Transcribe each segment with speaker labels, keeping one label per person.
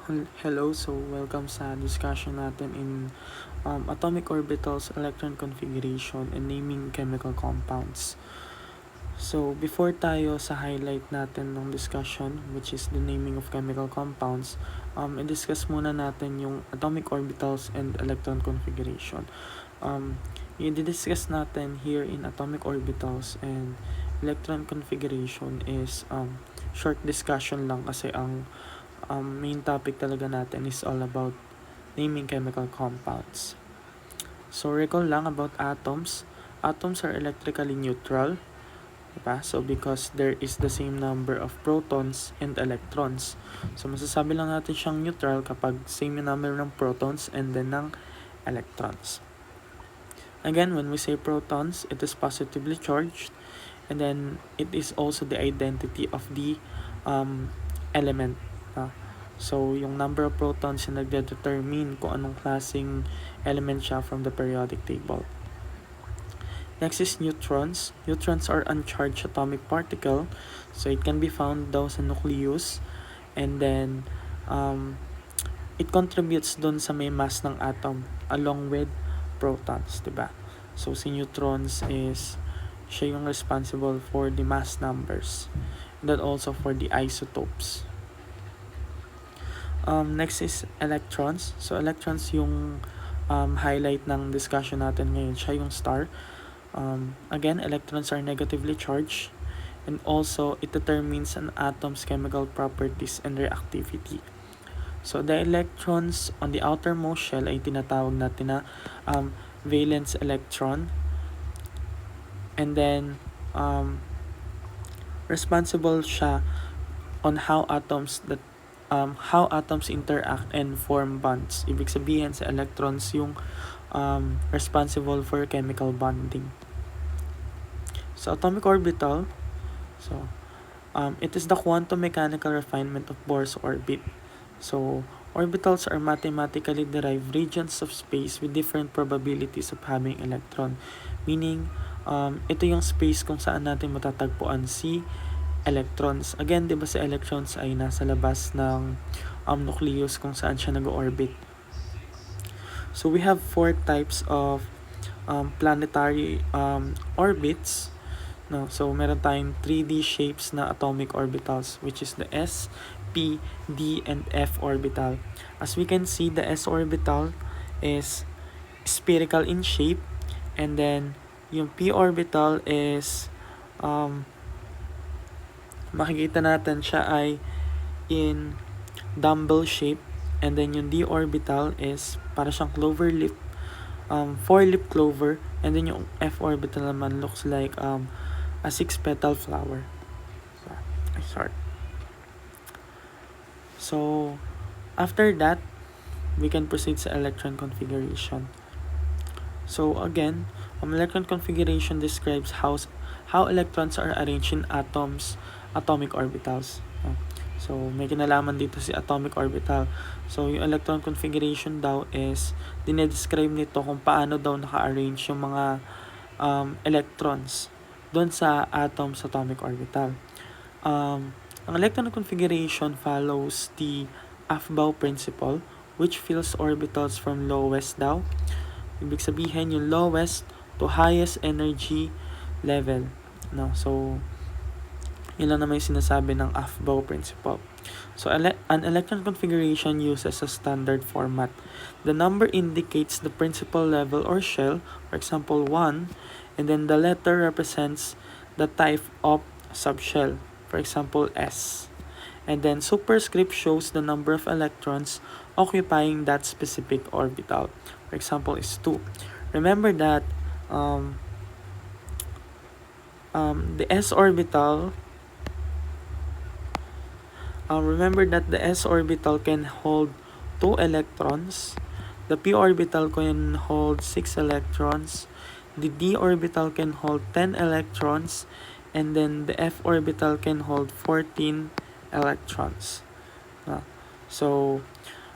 Speaker 1: Hello, so welcome sa discussion natin in atomic orbitals, electron configuration, and naming chemical compounds. So, before tayo sa highlight natin ng discussion, which is the naming of chemical compounds, i-discuss muna natin yung atomic orbitals and electron configuration. I-discuss natin here in atomic orbitals and electron configuration is short discussion lang kasi ang main topic talaga natin is all about naming chemical compounds. So, recall lang about atoms. Atoms are electrically neutral. Diba? So, because there is the same number of protons and electrons. So, masasabi lang natin siyang neutral kapag same number ng protons and then ng electrons. Again, when we say protons, it is positively charged. And then, it is also the identity of the element. So, yung number of protons yung nagdedetermine kung anong klaseng element siya from the periodic table. Next is neutrons. Neutrons are uncharged atomic particle. So, it can be found daw sa nucleus. And then, it contributes dun sa may mass ng atom along with protons, diba? So, si neutrons is siya yung responsible for the mass numbers. And then also for the isotopes. Next is electrons. So, electrons yung highlight ng discussion natin ngayon. Siya yung star. Again, electrons are negatively charged. And also, it determines an atom's chemical properties and reactivity. So, the electrons on the outermost shell ay tinatawag natin na valence electron. And then, responsible siya on how atoms interact and form bonds. Ibig sabihin sa electrons yung responsible for chemical bonding. So, atomic orbital, so it is the quantum mechanical refinement of Bohr's orbit. So, orbitals are mathematically derived regions of space with different probabilities of having electron. Meaning, ito yung space kung saan natin matatagpuan si electrons. Again, di ba si electrons ay nasa labas ng nucleus kung saan siya nag-orbit. So, we have 4 types of planetary orbits. No? So, meron tayong 3D shapes na atomic orbitals, which is the S, P, D, and F orbital. As we can see, the S orbital is spherical in shape, and then yung P orbital is makikita natin siya ay in dumbbell shape, and then yung D orbital is para siyang clover leaf, 4-leaf clover, and then yung F orbital naman looks like a 6-petal flower. So, after that, we can proceed sa electron configuration. So, again, electron configuration describes how electrons are arranged in atomic orbitals. So, may kinalaman dito si atomic orbital. So, yung electron configuration daw is dinedescribe nito kung paano daw naka-arrange yung mga electrons doon sa atom's atomic orbital. Ang electron configuration follows the Aufbau principle, which fills orbitals from lowest daw. Ibig sabihin yung lowest to highest energy level. No? So, yun lang naman yung sinasabi ng Aufbau principle. So, an electron configuration uses a standard format. The number indicates the principal level or shell, for example, 1, and then the letter represents the type of subshell, for example, S. And then superscript shows the number of electrons occupying that specific orbital. For example, is 2. Remember that the S orbital can hold 2 electrons. The P orbital can hold 6 electrons. The D orbital can hold 10 electrons. And then the F orbital can hold 14 electrons. So,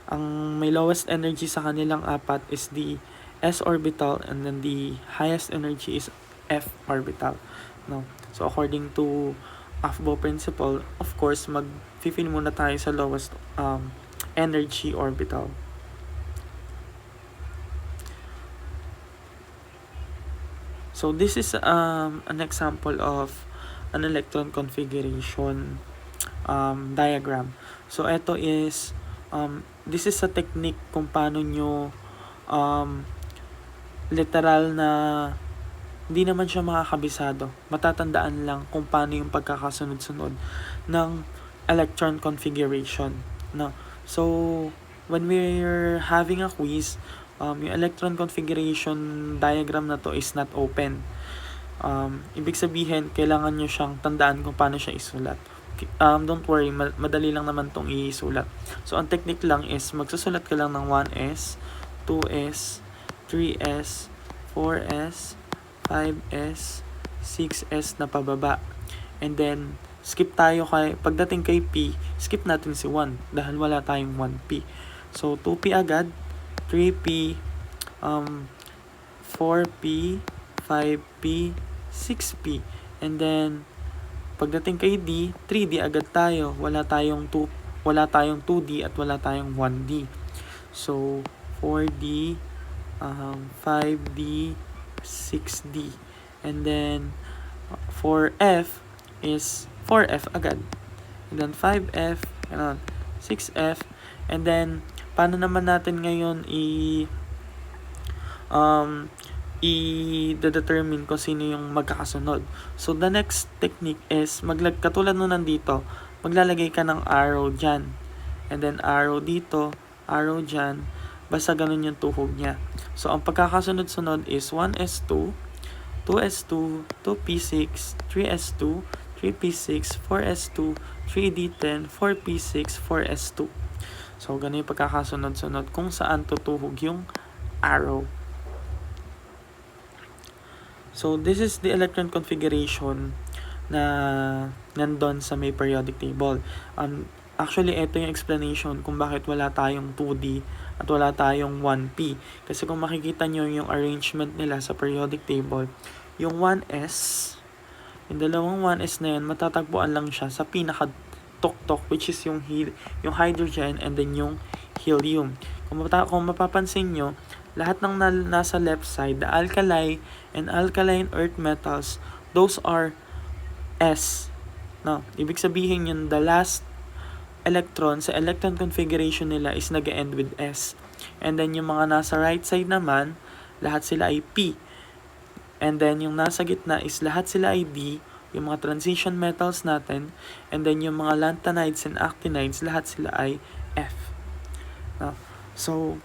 Speaker 1: ang may lowest energy sa kanilang apat is the S orbital, and then the highest energy is F orbital. No? So, according to Aufbau principle, of course, mag-fill muna tayo sa lowest energy orbital. So this is an example of an electron configuration diagram. So ito is this is a technique kung paano nyo literal na hindi naman siya makakabisado. Matatandaan lang kung paano yung pagkakasunod-sunod ng electron configuration. No? So, when we're having a quiz, yung electron configuration diagram na to is not open. Ibig sabihin, kailangan nyo siyang tandaan kung paano siya isulat. Don't worry, madali lang naman tong isulat. So, ang technique lang is magsusulat ka lang ng 1s, 2s, 3s, 4s, 5s, 6s na pababa. And then, skip tayo pagdating kay P, skip natin si 1 dahil wala tayong 1P. So, 2P agad, 3P, 4P, 5P, 6P. And then, pagdating kay D, 3D agad tayo. Wala tayong 2D at wala tayong 1D. So, 4D, 5D, 6D. And then, 4F is 4F agad. And then, 5F, 6F. And then, paano naman natin ngayon i-determine kung sino yung magkakasunod. So, the next technique is, katulad nun nandito, maglalagay ka ng arrow dyan. And then, arrow dito, arrow dyan. Basta ganun yung tuhog niya. So, ang pagkakasunod-sunod is 1s2, 2s2, 2p6, 3s2, 3p6, 4s2, 3d10, 4p6, 4s2. So, ganun yung pagkakasunod-sunod kung saan tutuhog yung arrow. So, this is the electron configuration na nandun sa may periodic table. Actually, ito yung explanation kung bakit wala tayong 2D at wala tayong 1P. Kasi kung makikita nyo yung arrangement nila sa periodic table, yung 1s, yung dalawang 1s na yun, matatagpuan lang siya sa pinaka-tok-tok, which is yung hydrogen and then yung helium. Kung mapapansin nyo, lahat ng nasa left side, the alkali and alkaline earth metals, those are S. No, ibig sabihin yun, the last electron sa electron configuration nila is nag-end with S. And then yung mga nasa right side naman, lahat sila ay P. And then yung nasa gitna is lahat sila ay D, yung mga transition metals natin. And then yung mga lanthanides and actinides, lahat sila ay F. No? So,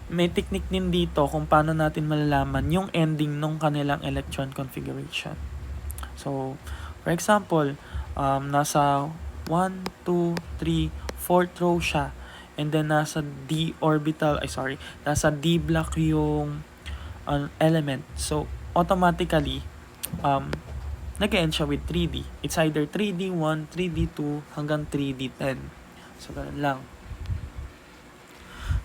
Speaker 1: may technique din dito kung paano natin malalaman yung ending ng kanilang electron configuration. So, for example, nasa 1, 2, 3, 4th row siya. And then nasa D orbital, nasa D block yung element. So, automatically, nag-end siya with 3D. It's either 3D1, 3D2, hanggang 3D10. So, ganun lang.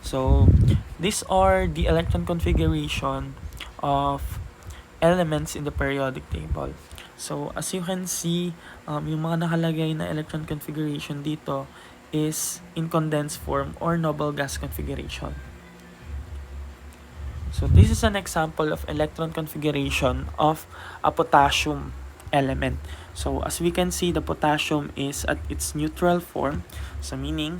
Speaker 1: So, these are the electron configuration of elements in the periodic table. So, as you can see, yung mga nakalagay na electron configuration dito is in condensed form or noble gas configuration. So, this is an example of electron configuration of a potassium element. So, as we can see, the potassium is at its neutral form. So, meaning,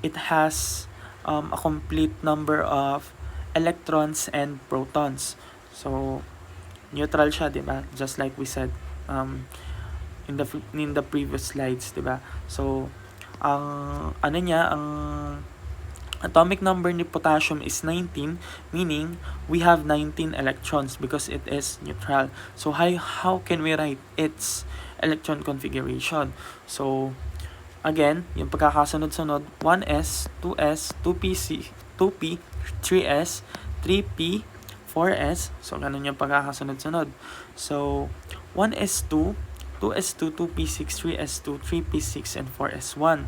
Speaker 1: it has a complete number of electrons and protons. So, neutral siya, di ba? Just like we said in the previous slides, di ba? So, ang atomic number ni potassium is 19, meaning we have 19 electrons because it is neutral. So, how can we write its electron configuration? So, again, yung pagkakasunod-sunod, 1s, 2s, 2p, 3s, 3p, 4s. So, ganun yung pagkakasunod-sunod. So, 1s2, 2s2, 2p6, 3s2, 3p6, and 4s1.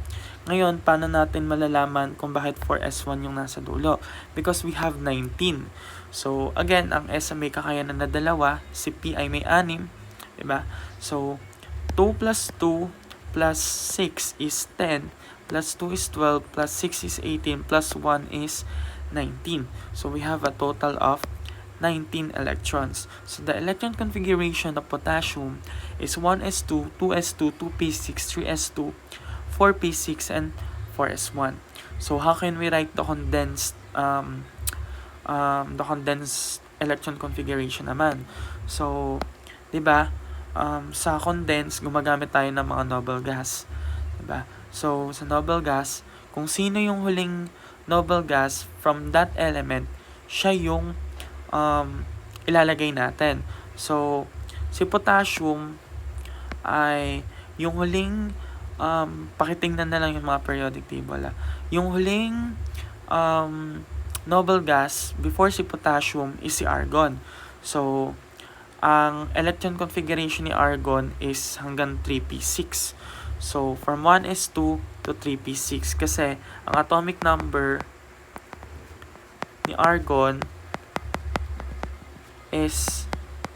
Speaker 1: Ngayon, paano natin malalaman kung bakit 4s1 yung nasa dulo? Because we have 19. So, again, ang S may kakayanan na dalawa, si P ay may 6, diba? So, 2 plus 2 plus 6 is 10, plus 2 is 12, plus 6 is 18, plus 1 is 19. So we have a total of 19 electrons. So the electron configuration of potassium is 1s2, 2s2, 2p6, 3s2, 4p6, and 4s1. So how can we write the condensed electron configuration naman? So, 'di ba? Sa condensed gumagamit tayo ng mga noble gas, 'di ba? So, sa noble gas, kung sino yung huling noble gas from that element, siya yung ilalagay natin. So, si potassium ay yung huling pakitingnan na lang yung mga periodic table. Yung huling noble gas before si potassium is si argon. So, ang electron configuration ni argon is hanggang 3p6. So, from 1s2 to 3p6 kasi ang atomic number ni argon is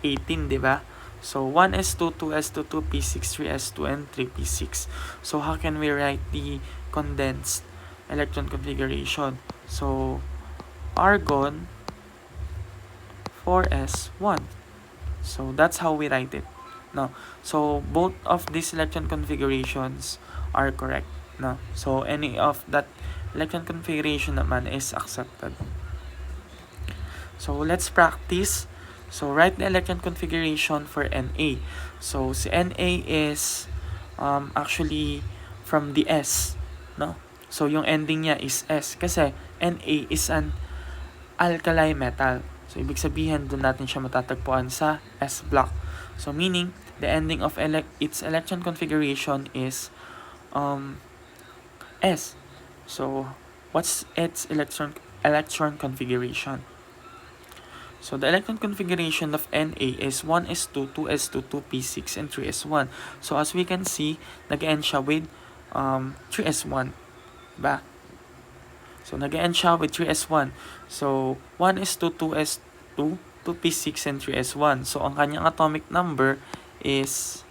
Speaker 1: 18, di ba? So, 1s2, 2s2, 2p6, 3s2, and 3p6. So, how can we write the condensed electron configuration? So, argon 4s1. So, that's how we write it. No? So, both of these electron configurations are correct. No? So, any of that electron configuration naman is accepted. So, let's practice. So, write the electron configuration for Na. So, si Na is actually from the S. No? So, yung ending niya is S. Kasi Na is an alkali metal. So, ibig sabihin, doon natin siya matatagpuan sa S block. So, meaning, the ending of its electron configuration is S. So, what's its electron configuration? So, the electron configuration of Na is 1s2, 2s2, 2p6, and 3s1. So, as we can see, nag-end siya with 3s1. Diba? So, nag-end siya with 3s1. So, 1s2, 2s2, 2p6, and 3s1. So, ang kanyang atomic number is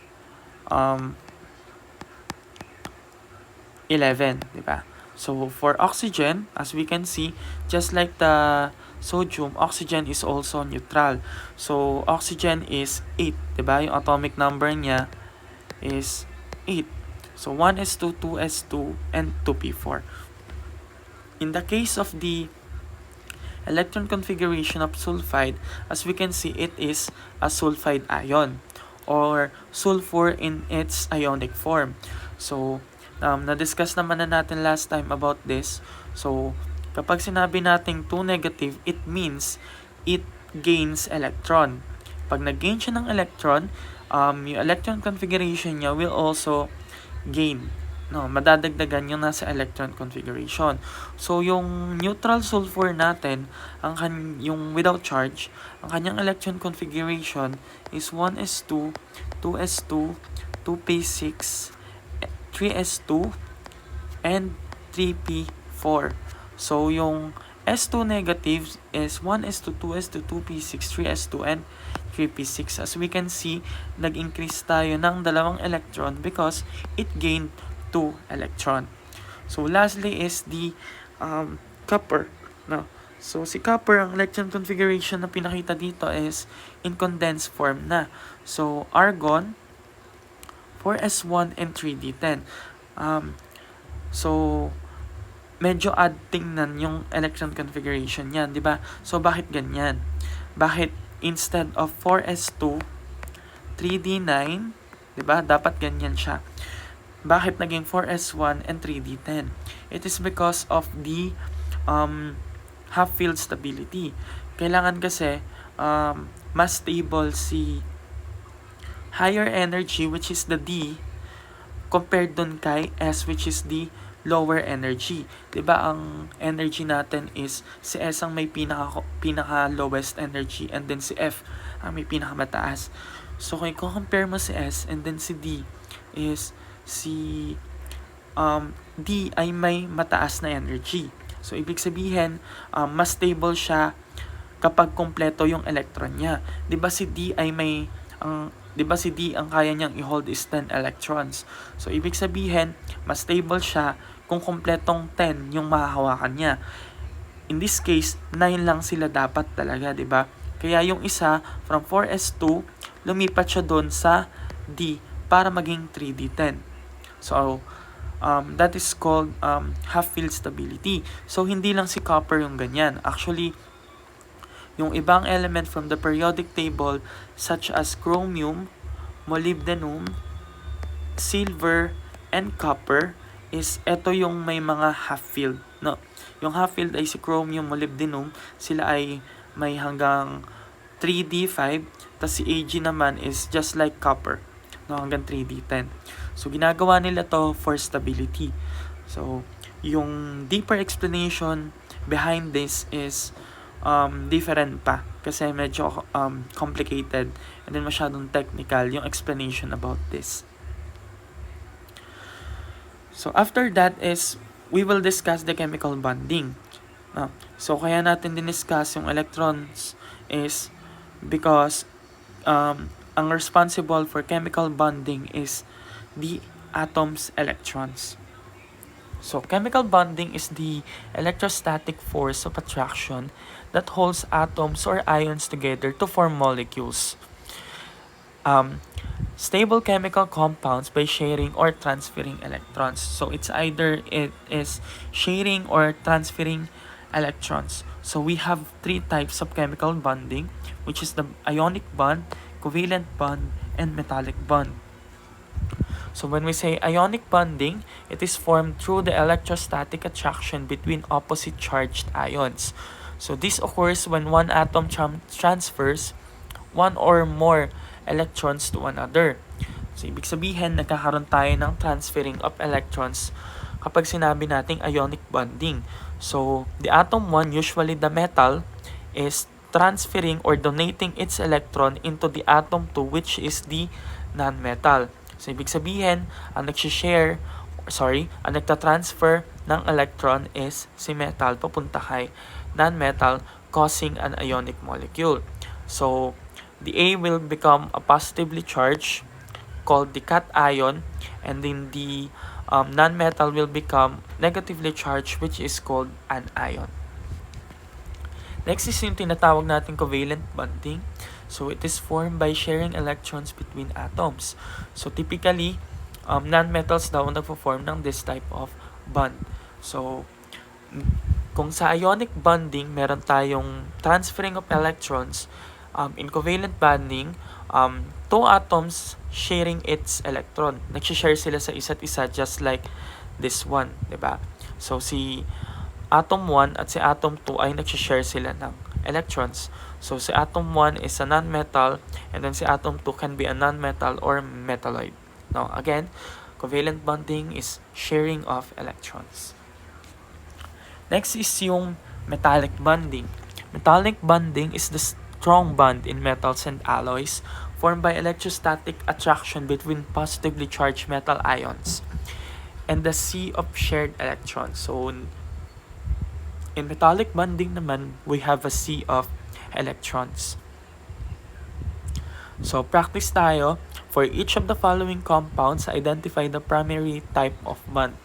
Speaker 1: 11. Diba? So, for oxygen, as we can see, just like the sodium, oxygen is also neutral. So, oxygen is 8, diba? Yung atomic number niya is 8. So, 1s2, 2s2, and 2p4. In the case of the electron configuration of sulfide, as we can see, it is a sulfide ion or sulfur in its ionic form. So, na-discuss naman na natin last time about this. So, kapag sinabi nating 2 negative, it means it gains electron. Pag nag-gain siya ng electron, yung electron configuration niya will also gain. No, madadagdagan yung nasa electron configuration. So, yung neutral sulfur natin, yung without charge, ang kanyang electron configuration is 1s2, 2s2, 2p6, 3s2, and 3p4. So, yung S2 negative is 1s2, 2s2, 2p6, 3s2, and 3p6. As we can see, nag-increase tayo ng dalawang electron because it gained 2 electron. So, lastly is the copper. No? So, si copper, ang electron configuration na pinakita dito is in condensed form na. So, argon, 4s1, and 3d10. So, medyo odd tingnan yung electron configuration niyan, di ba? So, bakit ganyan? Bakit instead of 4s2, 3d9, di ba? Dapat ganyan siya. Bakit naging 4s1 and 3d10? It is because of the half field stability. Kailangan kasi mas stable si higher energy, which is the D, compared dun kay S, which is the lower energy. 'Di ba ang energy natin is si S ang may pinaka lowest energy and then si F ang may pinakamataas. So kung i-compare mo si S and then si D is si D ay may mataas na energy. So ibig sabihin mas stable siya kapag kompleto yung electron niya. 'Di ba si D ay may ang 'di ba si D ang kaya niyang i-hold is 10 electrons. So ibig sabihin, mas stable siya kung kompletong 10 yung mahahawakan niya. In this case, 9 lang sila dapat talaga, 'di ba? Kaya yung isa from 4s2 lumipat siya doon sa D para maging 3d10. So that is called half field stability. So hindi lang si copper yung ganyan. Actually, yung ibang element from the periodic table such as chromium, molybdenum, silver, and copper is ito yung may mga half field, no? Yung half field ay si chromium, molybdenum, sila ay may hanggang 3d5, tas si Ag naman is just like copper, no, hanggang 3d10. So ginagawa nila to for stability. So yung deeper explanation behind this is different pa kasi medyo complicated and then masyadong technical yung explanation about this. So after that is we will discuss the chemical bonding. So kaya natin din-discuss yung electrons is because ang responsible for chemical bonding is the atom's electrons. So chemical bonding is the electrostatic force of attraction that holds atoms or ions together to form molecules. Stable chemical compounds by sharing or transferring electrons. So it is sharing or transferring electrons. So we have three types of chemical bonding, which is the ionic bond, covalent bond, and metallic bond. So when we say ionic bonding, it is formed through the electrostatic attraction between opposite charged ions. So this occurs when one atom transfers one or more electrons to another. So ibig sabihin, nagkakaroon tayo ng transferring of electrons kapag sinabi nating ionic bonding. So the atom 1, usually the metal, is transferring or donating its electron into the atom 2, which is the non-metal. So ibig sabihin, ang nagtatransfer ng electron is si metal papunta kay non-metal, causing an ionic molecule. So the A will become a positively charged called the cation, and then the non-metal will become negatively charged, which is called an ion. Next is yung tinatawag natin covalent bonding. So it is formed by sharing electrons between atoms. So typically, non-metals daw nagpo-form ng this type of bond. So kung sa ionic bonding, meron tayong transferring of electrons. In covalent bonding, two atoms sharing its electron. Nagsishare sila sa isa't isa just like this one, diba? So si atom 1 at si atom 2 ay nagsishare sila ng electrons. So si atom 1 is a non-metal, and then si atom 2 can be a non-metal or metalloid. Now again, covalent bonding is sharing of electrons. Next is yung metallic bonding. Metallic bonding is the strong bond in metals and alloys formed by electrostatic attraction between positively charged metal ions and the sea of shared electrons. So in metallic bonding naman, we have a sea of electrons. So practice tayo. For each of the following compounds, identify the primary type of bond.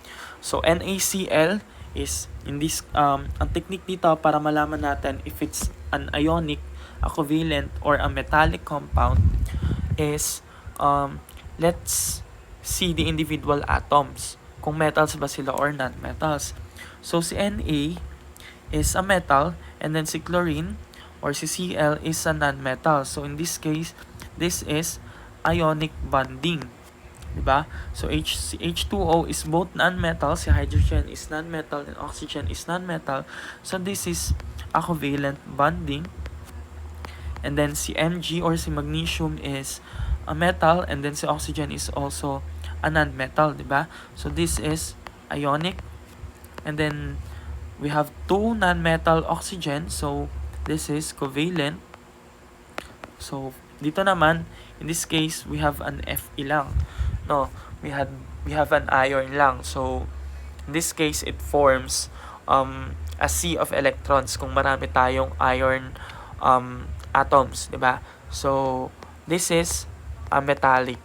Speaker 1: So NaCl is in this ang technique dito para malaman natin if it's an ionic, a covalent, or a metallic compound is let's see the individual atoms. Kung metals ba sila or non-metals. So si Na is a metal, and then si chlorine or si Cl is a non-metal. So in this case, this is ionic bonding. Diba? So H2O is both non-metal, si hydrogen is non-metal, and oxygen is non-metal. So this is a covalent bonding. And then si Mg or si magnesium is a metal, and then si oxygen is also a non-metal, diba? So this is ionic. And then we have two non-metal oxygen, so this is covalent. So dito naman, in this case, we have an Fe lang. No, we have an iron lang. So in this case, it forms a sea of electrons kung marami tayong iron atoms, di ba? So this is ametallic.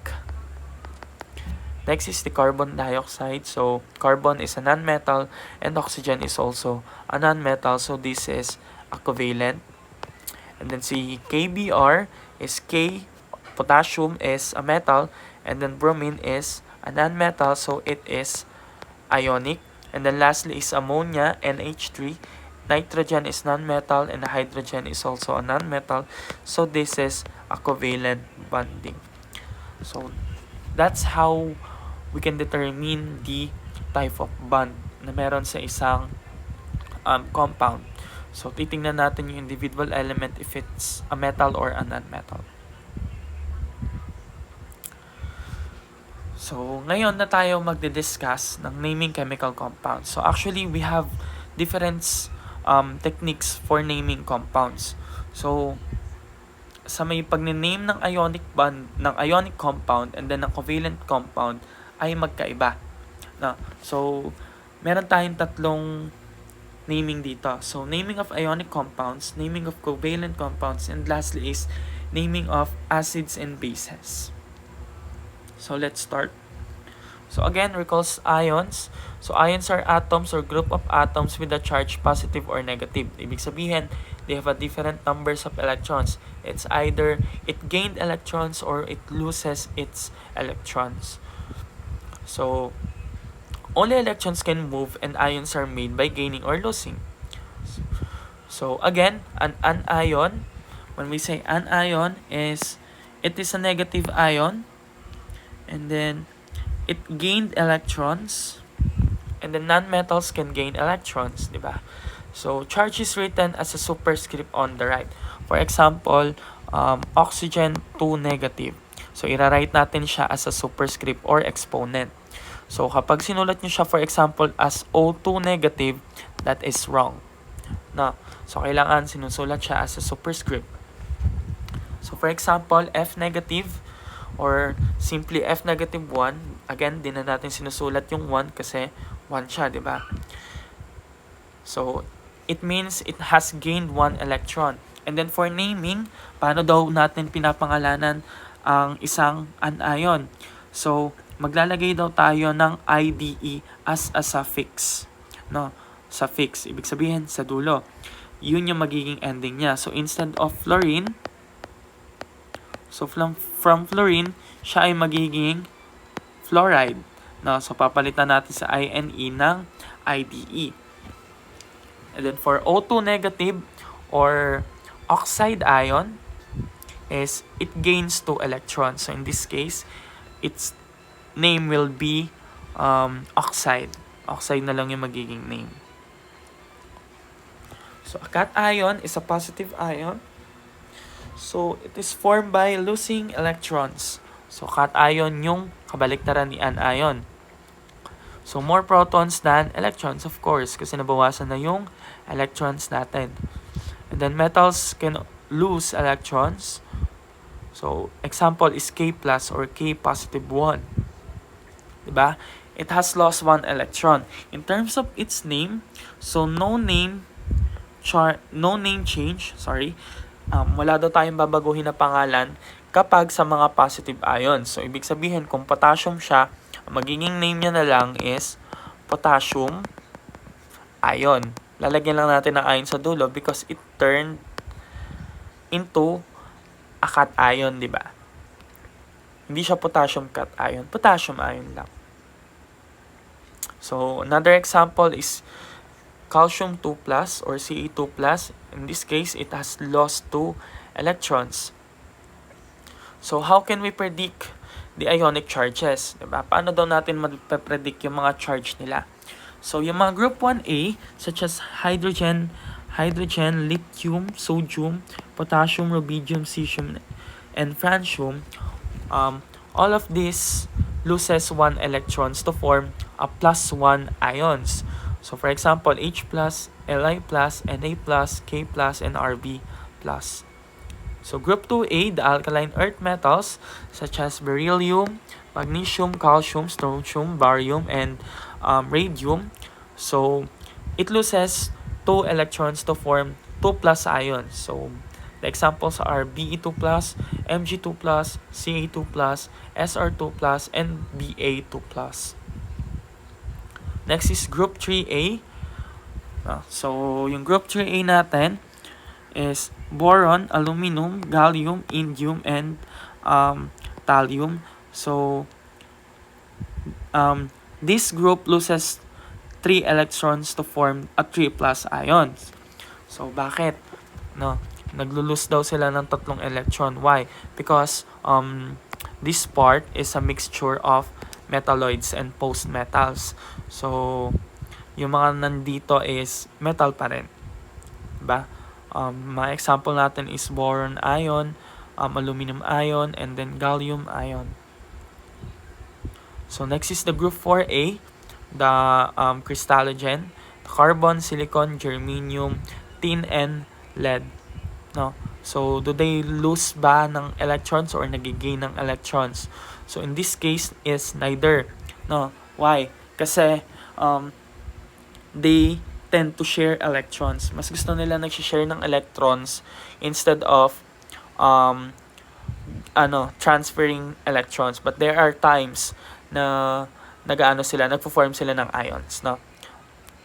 Speaker 1: Next is the carbon dioxide. So carbon is a nonmetal and oxygen is also a nonmetal. So this is a covalent. And then si KBr is K, potassium is a metal, and then bromine is a nonmetal, so it is ionic. And then lastly is ammonia, NH3. Nitrogen is nonmetal and hydrogen is also a nonmetal. So this is a covalent bonding. So that's how we can determine the type of bond na meron sa isang compound. So titingnan natin yung individual element if it's a metal or a non-metal. So ngayon na tayo magdi-discuss ng naming chemical compounds. So actually we have different techniques for naming compounds. So sa may pagne-name ng ionic bond, ng ionic compound and then ng covalent compound ay magkaiba. No? So meron tayong tatlong naming dito. So naming of ionic compounds, naming of covalent compounds, and lastly is naming of acids and bases. So let's start. So again, recalls ions. So ions are atoms or group of atoms with a charge positive or negative. Ibig sabihin, they have a different numbers of electrons. It's either it gained electrons or it loses its electrons. So only electrons can move and ions are made by gaining or losing. So again, an anion, when we say an ion, it is a negative ion and then it gained electrons and the non-metals can gain electrons, di ba? So charge is written as a superscript on the right. For example, oxygen 2 negative. So ira-write natin siya as a superscript or exponent. So kapag sinulat nyo siya for example as O2 negative, that is wrong. No. So kailangan sinusulat siya as a superscript. So for example, F negative or simply F negative 1, again, di na natin sinusulat yung 1 kasi 1 siya, di ba? So it means it has gained 1 electron. And then for naming, paano daw natin pinapangalanan ang isang anion? So maglalagay daw tayo ng IDE as a suffix. No? Suffix. Ibig sabihin, sa dulo. Yun yung magiging ending niya. So, instead of fluorine, so from fluorine, siya ay magiging fluoride. No? So, papalitan natin sa INE ng IDE. And then, for O2 negative or oxide ion, is it gains 2 electrons. So, in this case, its name will be oxide. Oxide na lang yung magiging name. So, a cation is a positive ion. So, it is formed by losing electrons. So, cation yung kabaliktaran ni anion. So, more protons than electrons, of course, kasi nabawasan na yung electrons natin. And then, metals can lose electrons. So, example is K plus or K positive 1. Diba? It has lost 1 electron. In terms of its name, so no name change, wala daw tayong babaguhin na pangalan kapag sa mga positive ions. So, ibig sabihin, kung potassium siya, ang magiging name niya na lang is potassium ion. Lalagyan lang natin ng ion sa dulo because it turned into a cation, di ba? Hindi siya potassium cation, potassium ion lang. So, another example is calcium 2 plus or Ce2 plus. In this case, it has lost 2 electrons. So, how can we predict the ionic charges? Diba? Paano daw natin mag-predict yung mga charge nila? So, yung mga group 1A, such as hydrogen, lithium, sodium, potassium, rubidium, cesium, and francium, all of these loses 1 electrons to form a plus 1 ions. So for example, H plus, Li plus, Na plus, K plus, and Rb plus. So group 2A, the alkaline earth metals such as beryllium, magnesium, calcium, strontium, barium, and radium. So it loses 2 electrons to form 2 plus ions. So The examples are Be2+, Mg2+, Ca2+, Sr2+, and Ba2+. Next is group 3A. So, yung group 3A natin is boron, aluminum, gallium, indium, and thallium. So, this group loses 3 electrons to form a 3+ ions. So, bakit? No, naglulose daw sila ng 3 electron. Why? Because this part is a mixture of metalloids and postmetals. So, yung mga nandito is metal pa rin. Diba? Mga example natin is boron ion, aluminum ion, and then gallium ion. So, next is the group 4A, the crystallogen, carbon, silicon, germanium, tin, and lead. No? So, do they lose ba ng electrons or nagigain ng electrons? So, in this case is neither. No? Why? Kasi, they tend to share electrons. Mas gusto nila nag-share ng electrons instead of transferring electrons. But there are times na nagpo-form sila ng ions, no?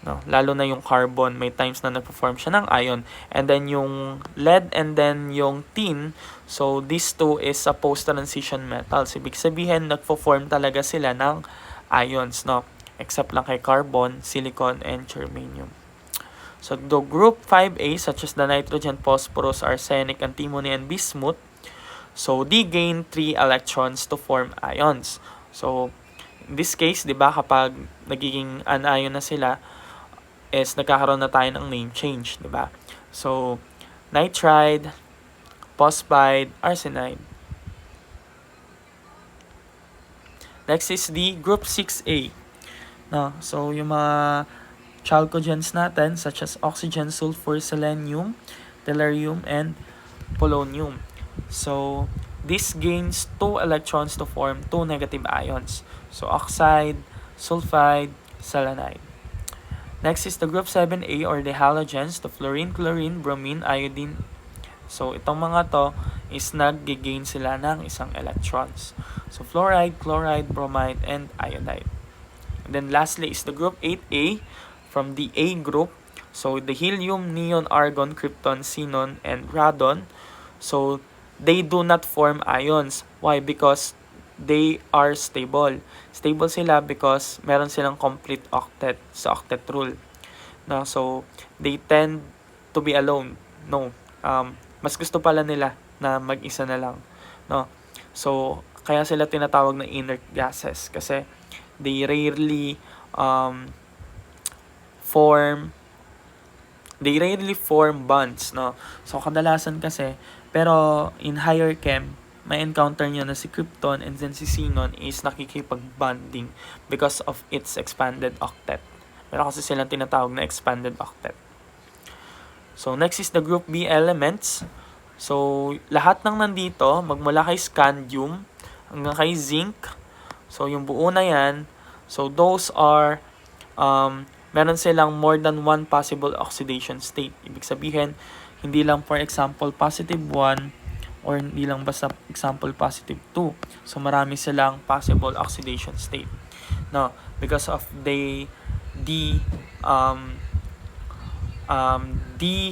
Speaker 1: No, lalo na yung carbon, may times na nagpo-form siya ng ion. And then yung lead and then yung tin, so these two is a post-transition metals. Ibig sabihin, nagpo-form talaga sila ng ions, no? Except lang kay carbon, silicon, and germanium. So the group 5A, such as the nitrogen, phosphorus, arsenic, antimony, and bismuth, so they gain 3 electrons to form ions. So in this case, di ba, kapag nagiging anion na sila, is nagkakaroon na tayo ng name change, di ba? So, nitride, phosphide, arsenide. Next is the group 6A. No, so, yung mga chalcogens natin, such as oxygen, sulfur, selenium, tellurium, and polonium. So, this gains 2 electrons to form 2 negative ions. So, oxide, sulfide, selenide. Next is the group 7A or the halogens, the fluorine, chlorine, bromine, iodine. So, itong mga to is nag-gain sila ng isang electrons. So, fluoride, chloride, bromide, and iodide. And then lastly is the group 8A from the A group. So, the helium, neon, argon, krypton, xenon, and radon. So, they do not form ions. Why? Because they are stable. Stable sila because meron silang complete octet sa octet rule. No, so they tend to be alone. No. Mas gusto pala nila na mag-isa na lang. No. So kaya sila tinatawag na inert gases kasi they rarely form bonds, no. So kadalasan kasi, pero in higher chem may encounter nyo na si krypton and then si xenon is nakikipag-bonding because of its expanded octet. Meron kasi silang tinatawag na expanded octet. So, next is the group B elements. So, lahat ng nandito, magmula kay scandium hanggang kay zinc. So, yung buo na yan. So, those are, meron silang more than one possible oxidation state. Ibig sabihin, hindi lang for example positive 1, or hindi lang basta example positive 2. So, marami silang possible oxidation state. No, because of the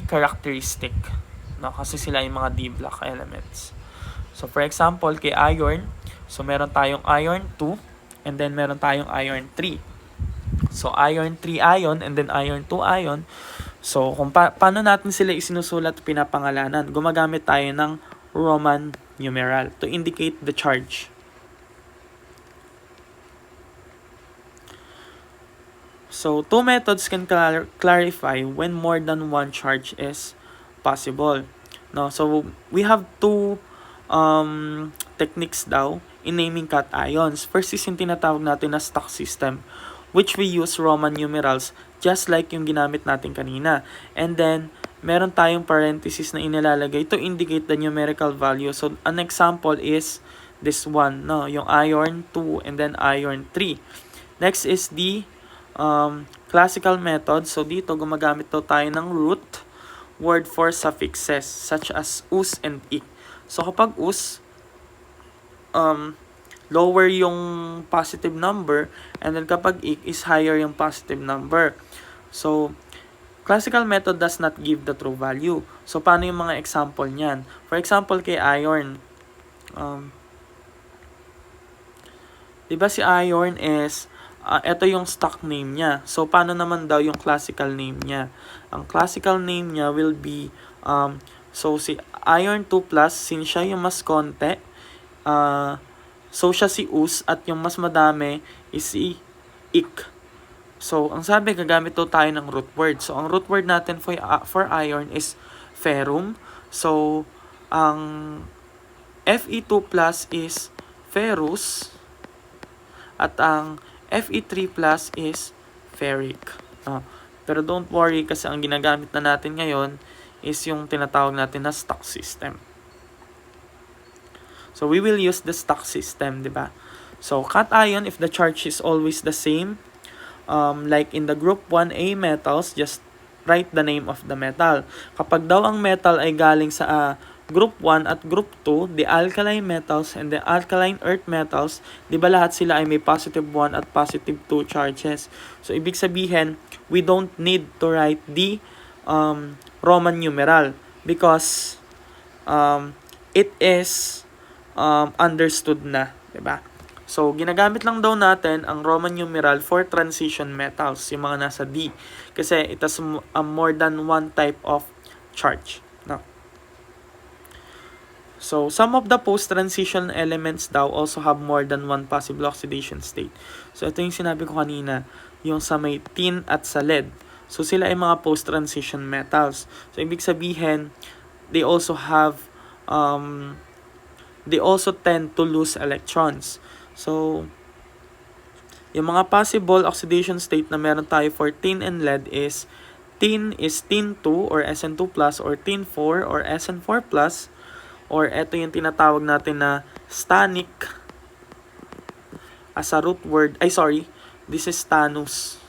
Speaker 1: characteristic. No, kasi sila yung mga D-block elements. So, for example, kay iron, so meron tayong iron 2, and then meron tayong iron 3. So, iron 3 ion, and then iron 2 ion. So, kung paano natin sila isinusulat at pinapangalanan, gumagamit tayo ng Roman numeral to indicate the charge. So, 2 methods can clarify when more than one charge is possible. No, so we have 2 techniques daw in naming cations. First is yung tinatawag natin na stock system, which we use Roman numerals just like yung ginamit natin kanina. And then meron tayong parenthesis na inilalagay to indicate the numerical value. So, an example is this one, no? Yung iron 2 and then iron 3. Next is the classical method. So, dito gumagamit to tayo ng root word for suffixes such as us and ik. So kapag us, lower yung positive number, and then kapag ik is higher yung positive number. So classical method does not give the true value. So paano yung mga example niyan? For example kay iron, diba si iron is, ito yung stock name niya. So, paano naman daw yung classical name niya? Ang classical name niya will be, so si iron 2 plus, since siya yung mas konti, so siya si us, at yung mas madami is si ik. So, ang sabi, gagamit daw tayo ng root word. So, ang root word natin for iron is ferrum. So, ang Fe2 plus is ferrous. At ang Fe3 plus is ferric. Pero don't worry kasi ang ginagamit na natin ngayon is yung tinatawag natin na stock system. So we will use the stock system, di ba? So cation, if the charge is always the same, like in the group 1A metals, just write the name of the metal. Kapag daw ang metal ay galing sa group 1 at group 2, the alkaline metals and the alkaline earth metals, di ba lahat sila ay may positive 1 at positive 2 charges. So, ibig sabihin, we don't need to write the Roman numeral because it is understood na, di ba? So, ginagamit lang daw natin ang Roman numeral for transition metals, yung mga nasa D. Kasi it has more than one type of charge. No? So, some of the post-transition elements daw also have more than one possible oxidation state. So, ito yung sinabi ko kanina, yung sa may tin at sa lead. So, sila ay mga post-transition metals. So, ibig sabihin, they also tend to lose electrons. So, yung mga possible oxidation state na meron tayo for tin and lead is tin 2 or Sn2 plus or tin 4 or Sn4 plus. Or ito yung tinatawag natin na stanic as a root word. This is stannous.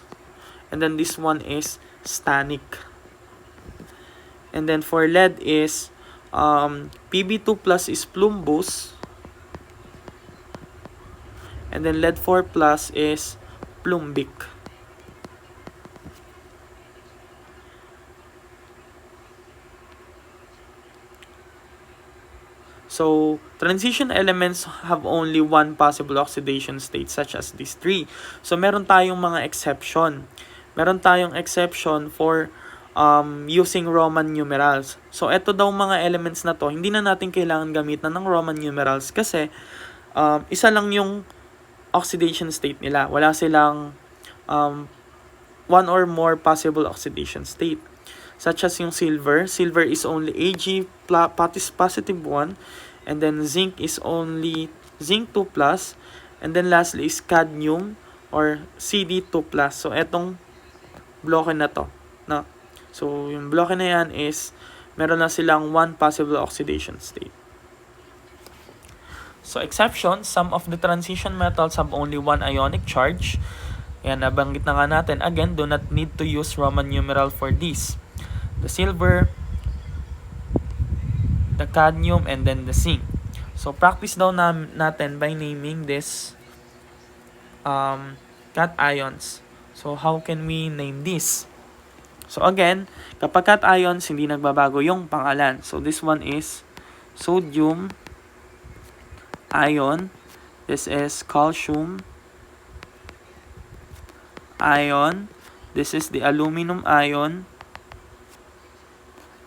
Speaker 1: And then this one is stanic. And then for lead is Pb2 plus is plumbous. And then lead 4 plus is plumbic. So, transition elements have only one possible oxidation state such as these three. So, meron tayong mga exception. Meron tayong exception for using Roman numerals. So, eto daw mga elements na to, hindi na natin kailangan gamitan ng Roman numerals kasi isa lang yung oxidation state nila. Wala silang one or more possible oxidation state. Such as yung silver. Silver is only Ag positive 1. And then zinc is only zinc 2 plus. And then lastly is cadmium or Cd2 plus. So, etong bloke na to. No? So, yung bloke na yan is meron na silang one possible oxidation state. So, exception, some of the transition metals have only one ionic charge. Ayan, nabanggit na nga natin. Again, do not need to use Roman numeral for this. The silver, the cadmium, and then the zinc. So, practice daw natin by naming this cations. So, how can we name this? So, again, kapag cations, hindi nagbabago yung pangalan. So, this one is sodium ion. This is calcium ion. This is the aluminum ion.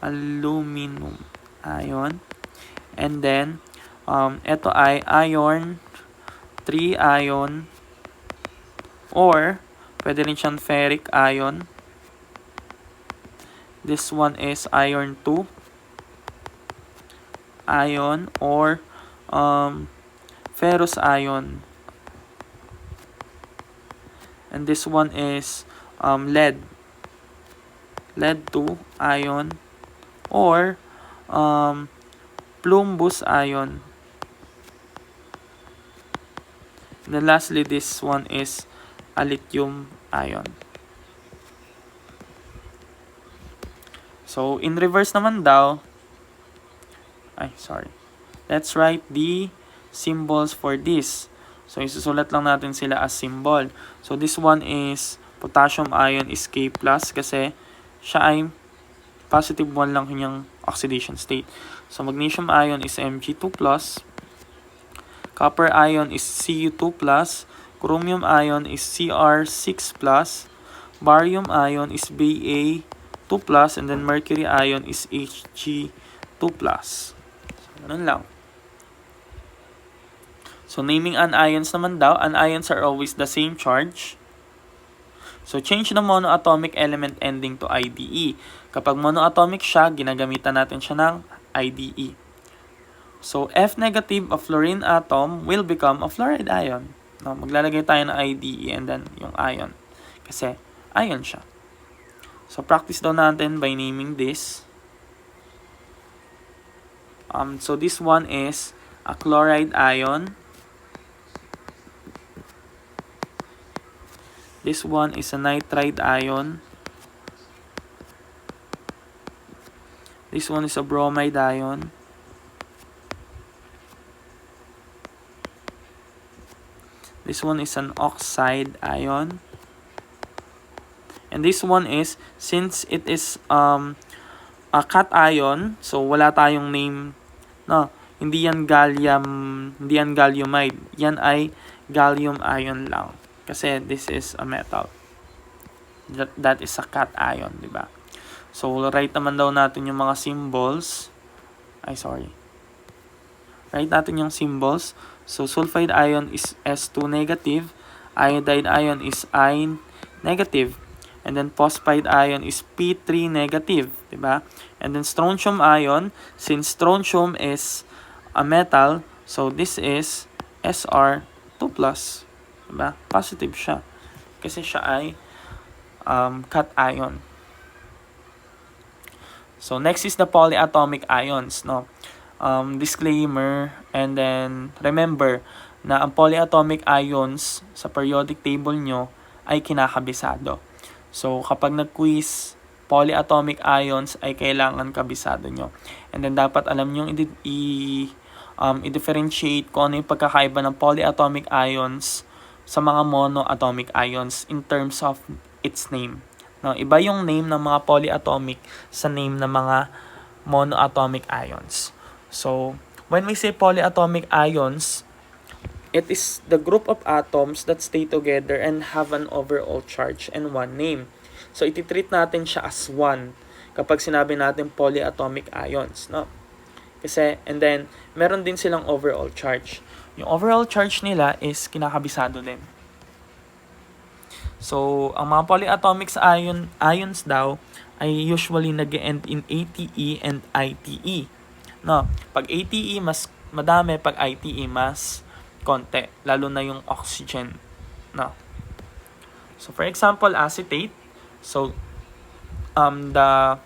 Speaker 1: Aluminum ion. And then, ito ay iron 3 ion. Or, pwede rin siyang ferric ion. This one is iron 2 ion or ferrous ion. And this one is lead 2 ion or plumbous ion. And then lastly, this one is a lithium ion. So, in reverse naman daw, let's write the symbols for this. So, isusulat lang natin sila as symbol. So, this one is potassium ion is K+, kasi siya ay positive 1 lang kanyang oxidation state. So, magnesium ion is Mg2+, copper ion is Cu2+, chromium ion is Cr6+, barium ion is Ba2+, and then mercury ion is Hg2+. So, ganun lang. So, naming anions naman daw, anions are always the same charge. So, change the monoatomic element ending to IDE. Kapag monoatomic siya, ginagamitan natin siya ng IDE. So, F negative of fluorine atom will become a fluoride ion. No, maglalagay tayo ng IDE and then yung ion. Kasi, ion siya. So, practice daw natin by naming this. So, this one is a chloride ion. This one is a nitride ion. This one is a bromide ion. This one is an oxide ion. And this one is, since it is a cation, so wala tayong name, no, hindi yan galliumide. Yan ay gallium ion lang. Kasi this is a metal. That is a cation ion, di ba? So, write naman daw natin yung mga symbols. Write natin yung symbols. So, sulfide ion is S2 negative. Iodide ion is I negative. And then, phosphide ion is P3 negative. Diba? And then, strontium ion, since strontium is a metal, so this is Sr2+. Diba? Positive siya. Kasi siya ay cation ion. So, next is the polyatomic ions. No? Disclaimer, and then remember na ang polyatomic ions sa periodic table nyo ay kinakabisado. So, kapag nag-quiz, polyatomic ions ay kailangan kabisado nyo. And then, dapat alam nyo i-differentiate kung ano yung pagkakaiba ng polyatomic ions sa mga monoatomic ions in terms of its name. No, iba yung name ng mga polyatomic sa name ng mga monoatomic ions. So, when we say polyatomic ions, it is the group of atoms that stay together and have an overall charge and one name. So, ititreat natin siya as one kapag sinabi natin polyatomic ions, no? Kasi, and then, meron din silang overall charge. Yung overall charge nila is kinakabisado din. So, ang mga polyatomic ions daw ay usually nag-end in ATE and ITE. No, pag ATE mas madami, pag ITE mas konti, lalo na yung oxygen. No. So, for example, acetate. So, the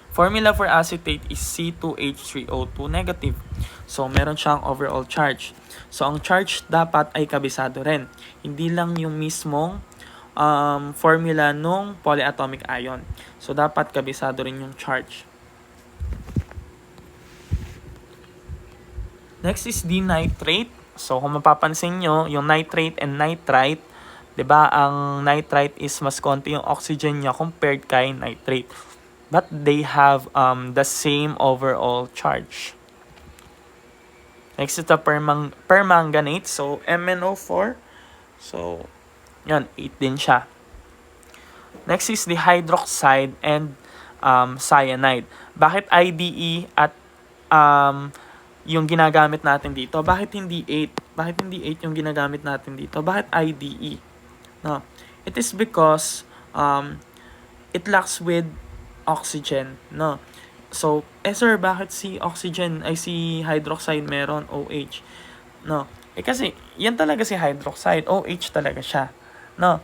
Speaker 1: formula for acetate is C2H3O2 negative. So, meron siyang overall charge. So, ang charge dapat ay kabisado rin. Hindi lang yung mismong formula nung polyatomic ion. So, dapat kabisado rin yung charge. Next is the nitrate. So, kung mapapansin nyo, yung nitrate and nitrite, diba, ang nitrite is mas konti yung oxygen niya compared kay nitrate. But they have the same overall charge. Next is the permanganate. So, MnO4. So, yan, 8 din siya. Next is the hydroxide and cyanide. Bakit IDE at yung ginagamit natin dito? Bakit hindi 8? Bakit hindi 8 yung ginagamit natin dito? Bakit IDE? No. It is because it lacks with oxygen, no? So, sir, bakit si hydroxide meron OH? No. Kasi, yan talaga si hydroxide. OH talaga siya. No.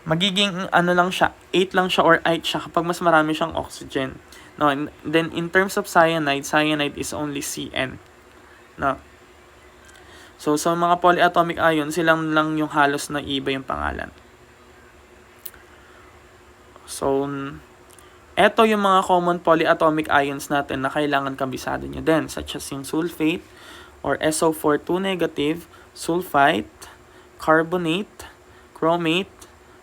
Speaker 1: Magiging, lang siya, 8 lang siya or 8 siya kapag mas marami siyang oxygen. No. And then, in terms of cyanide is only CN. No. So, sa mga polyatomic ion, silang lang yung halos na iba yung pangalan. So, Ito yung mga common polyatomic ions natin na kailangan kabisado nyo din, such as yung sulfate or SO4 2 negative, sulfite, carbonate, chromate,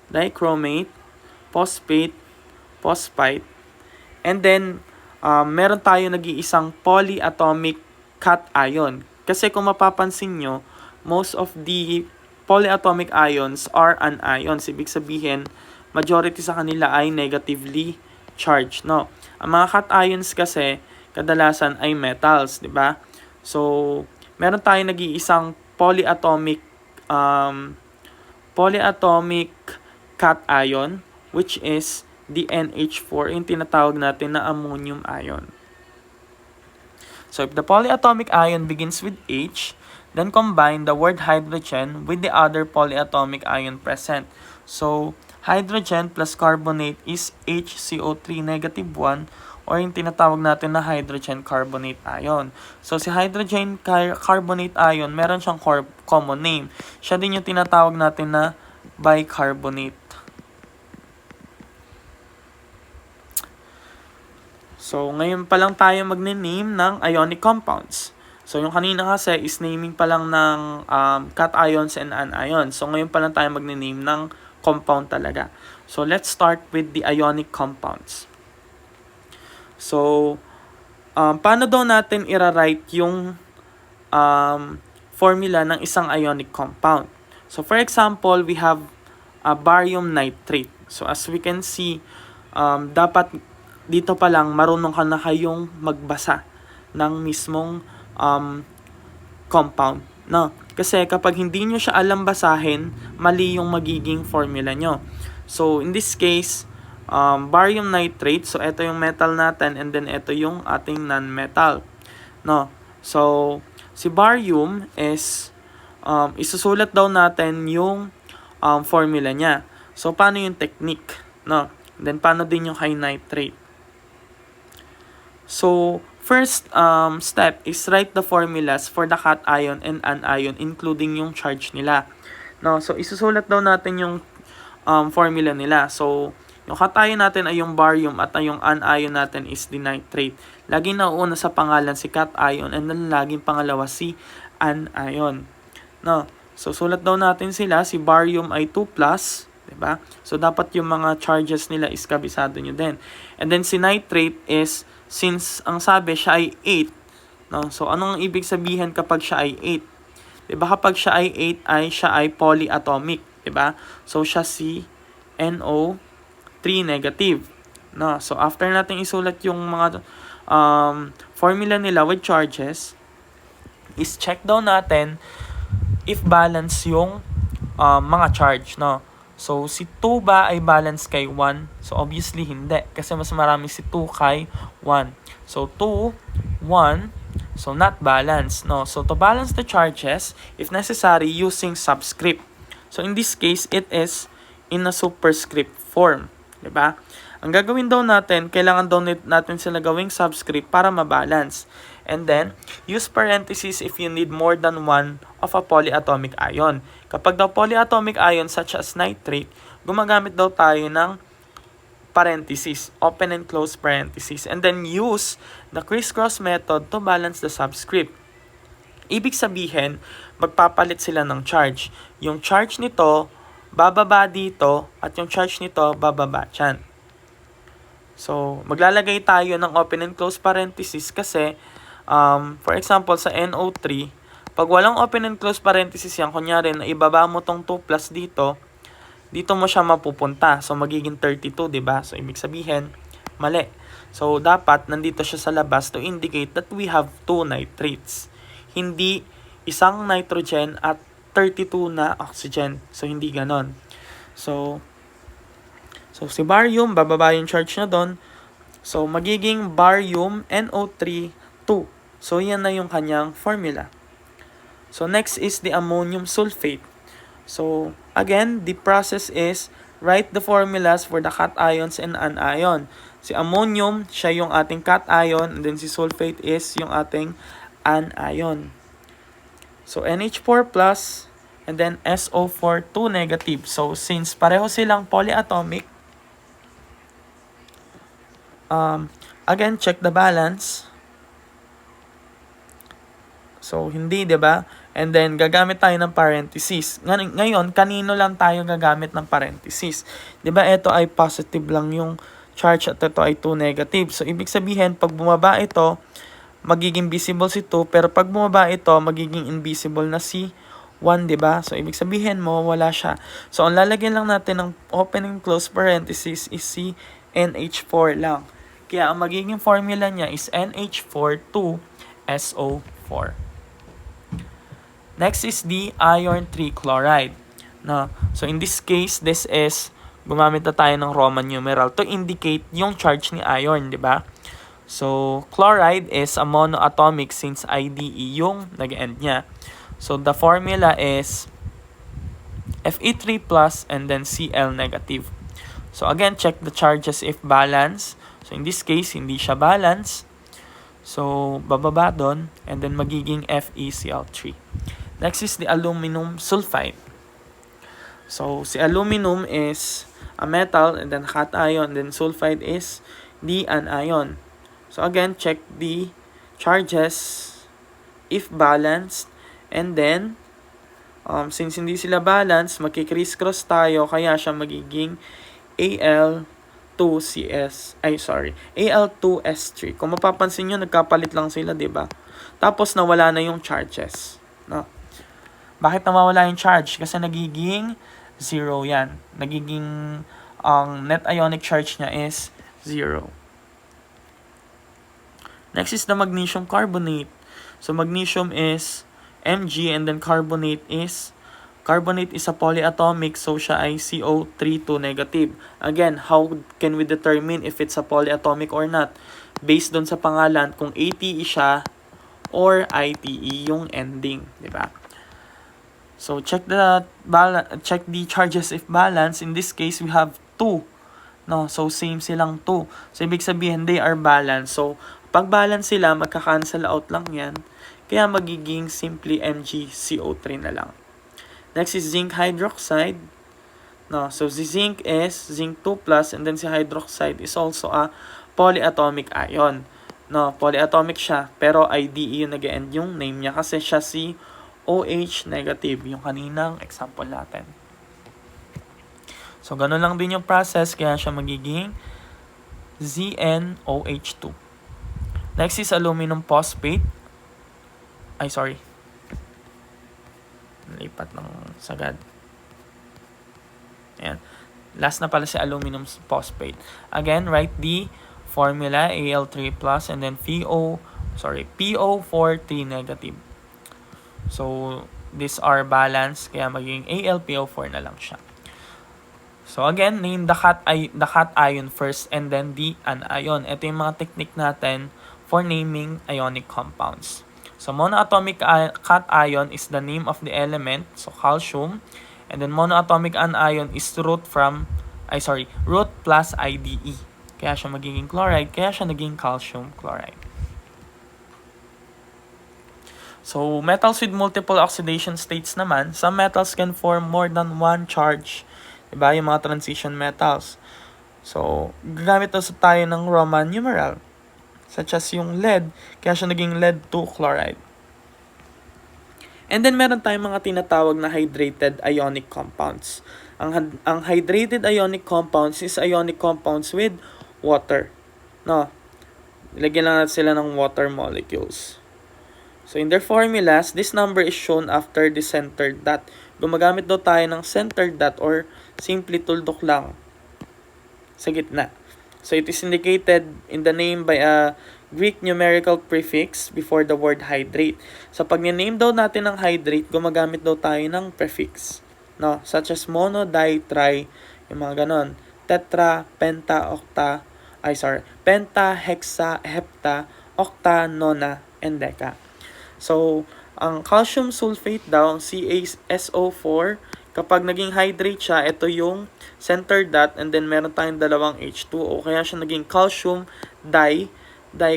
Speaker 1: dichromate, phosphate, phosphite, and then meron tayo nag-iisang polyatomic cation. Kasi kung mapapansin nyo, most of the polyatomic ions are anions. Ibig sabihin, majority sa kanila ay negatively charged, no? Ang mga cations kasi kadalasan ay metals, 'di ba? So, meron tayong nag-iisang polyatomic cation, which is the NH4, yung tinatawag natin na ammonium ion. So, if the polyatomic ion begins with H, then combine the word hydrogen with the other polyatomic ion present. So, hydrogen plus carbonate is HCO3 negative 1, or yung tinatawag natin na hydrogen carbonate ion. So, si hydrogen carbonate ion, meron siyang common name. Siya din yung tinatawag natin na bicarbonate. So, ngayon pa lang tayo magne-name ng ionic compounds. So, yung kanina kasi is naming pa lang ng cations and anions. So, ngayon pa lang tayo magne-name ng compound talaga. So, let's start with the ionic compounds. So, paano daw natin i-write yung formula ng isang ionic compound? So, for example, we have barium nitrate. So, as we can see, dapat dito pa lang marunong ka na kayong magbasa ng mismong compound, no? Kasi kapag hindi nyo siya alam basahin, mali yung magiging formula nyo. So, in this case, barium nitrate, so ito yung metal natin, and then ito yung ating non-metal, no? So, si barium is, isusulat daw natin yung formula niya. So, paano yung technique, no? And then, paano din yung kay nitrate? So, first step is write the formulas for the cation and anion, including yung charge nila. No, so isusulat daw natin yung formula nila. So, yung cation natin ay yung barium at yung anion natin is the nitrate. Laging nauuna sa pangalan si cation and then laging pangalawa si anion. No, so sulat daw natin sila. Si barium ay 2+, diba? So, dapat yung mga charges nila is kabisado nyo din. And then si nitrate is, since ang sabi siya ay 8, no? So, anong ibig sabihin kapag siya ay 8? Diba kapag siya ay 8 siya ay polyatomic, diba? So, siya si NO3 negative, no? So, after natin isulat yung mga formula nila with charges, is check daw natin if balance yung mga charge, no? So, si 2 ba ay balance kay 1? So, obviously, hindi. Kasi mas marami si 2 kay 1. So, 2, 1. So, not balance, no? So, to balance the charges, if necessary, using subscript. So, in this case, it is in a superscript form. Diba? Ang gagawin daw natin, kailangan daw natin sila gawing subscript para mabalance. And then, use parentheses if you need more than one of a polyatomic ion. Kapag daw polyatomic ion such as nitrate, gumagamit daw tayo ng parentheses, open and close parentheses, and then use the crisscross method to balance the subscript. Ibig sabihin, magpapalit sila ng charge. Yung charge nito, bababa dito, at yung charge nito, bababa dyan. So, maglalagay tayo ng open and close parentheses kasi, for example, sa NO3, pag walang open and close parentheses yan, kunyari na ibaba mo tong 2 plus dito mo siya mapupunta. So, magiging 32, diba? So, ibig sabihin, mali. So, dapat nandito siya sa labas to indicate that we have 2 nitrates. Hindi isang nitrogen at 32 na oxygen. So, hindi ganon. So, si barium, bababa yung charge na doon. So, magiging barium NO3 2. So, yan na yung kanyang formula. So, next is the ammonium sulfate. So, again, the process is write the formulas for the cations and anion. Si ammonium, siya yung ating cation, and then si sulfate is yung ating anion. So, NH4+, and then SO4 2 negative. So, since pareho silang polyatomic, Again, check the balance. So, hindi, 'di ba? And then, gagamit tayo ng parenthesis. Ngayon, kanino lang tayo gagamit ng parenthesis? 'Di ba, ito ay positive lang yung charge at ito ay 2 negative. So, ibig sabihin, pag bumaba ito, magiging visible si 2, pero pag bumaba ito, magiging invisible na si 1, 'di ba? So, ibig sabihin mo, wala siya. So, ang lalagyan lang natin ng open and close parenthesis is si NH4 lang. Kaya, ang magiging formula niya is NH4 2SO4. Next is the iron 3 chloride. No? So, in this case, this is, gumamit na tayo ng Roman numeral to indicate yung charge ni iron, di ba? So, chloride is a monoatomic since IDE yung nag-end niya. So, the formula is Fe3 plus and then Cl negative. So, again, check the charges if balance. So, in this case, hindi siya balance. So, bababa doon and then magiging FeCl3. Next is the aluminum sulfide. So, si aluminum is a metal and then cation, and then sulfide is the anion. So, again, check the charges if balanced, and then, since hindi sila balanced, magkikriss-cross tayo, kaya siya magiging Al2S3. Kung mapapansin nyo, nagkapalit lang sila, diba? Tapos, nawala na yung charges. No? Bakit nawawala yung charge? Kasi nagiging 0 yan. Nagiging, ang net ionic charge niya is 0. Next is the magnesium carbonate. So, magnesium is Mg and then carbonate is a polyatomic, so siya ay CO32 negative. Again, how can we determine if it's a polyatomic or not? Based dun sa pangalan, kung ATE siya or ITE yung ending, di ba? So, check the charges if balance. In this case, we have 2. No? So, same silang 2. So, ibig sabihin, they are balanced. So, pag balance sila, magka-cancel out lang yan. Kaya magiging simply MgCO3 na lang. Next is zinc hydroxide. No? So, si zinc is zinc 2+, and then si hydroxide is also a polyatomic ion. No? Polyatomic siya, pero IDE yung nag-end yung name niya kasi siya si OH negative, yung kaninang example natin. So, ganun lang din yung process, kaya siya magiging ZnOH2. Next is aluminum phosphate. Ay, sorry. Lipat ng sagad. Ayan. Last na pala si aluminum phosphate. Again, write the formula Al3 plus and then PO4 3 negative. So, these are balanced, kaya magiging AlPO4 na lang siya. So, again, name the cation first and then the anion. Ito yung mga technique natin for naming ionic compounds. So, monoatomic cation is the name of the element, so calcium. And then, monoatomic anion is root plus IDE. Kaya siya magiging chloride, kaya siya naging calcium chloride. So, metals with multiple oxidation states naman, some metals can form more than one charge. Diba? Yung mga transition metals. So, gagamit na tayo ng Roman numeral. Such as yung lead, kaya siya naging lead 2 chloride. And then, meron tayong mga tinatawag na hydrated ionic compounds. Ang hydrated ionic compounds is ionic compounds with water. No? Ilagyan lang natin sila ng water molecules. So, in their formulas, this number is shown after the centered dot. Gumagamit daw tayo ng centered dot or simply tuldok lang sa gitna. So, it is indicated in the name by a Greek numerical prefix before the word hydrate. So, pag name daw natin ng hydrate, gumagamit daw tayo ng prefix. No? Such as mono, di, tri, yung mga ganon. Tetra, penta, penta, hexa, hepta, octa, nona, and deca. So, ang calcium sulfate daw, CaSO4, kapag naging hydrate siya, ito yung center dot, and then meron tayong dalawang H2O. Kaya siya naging calcium di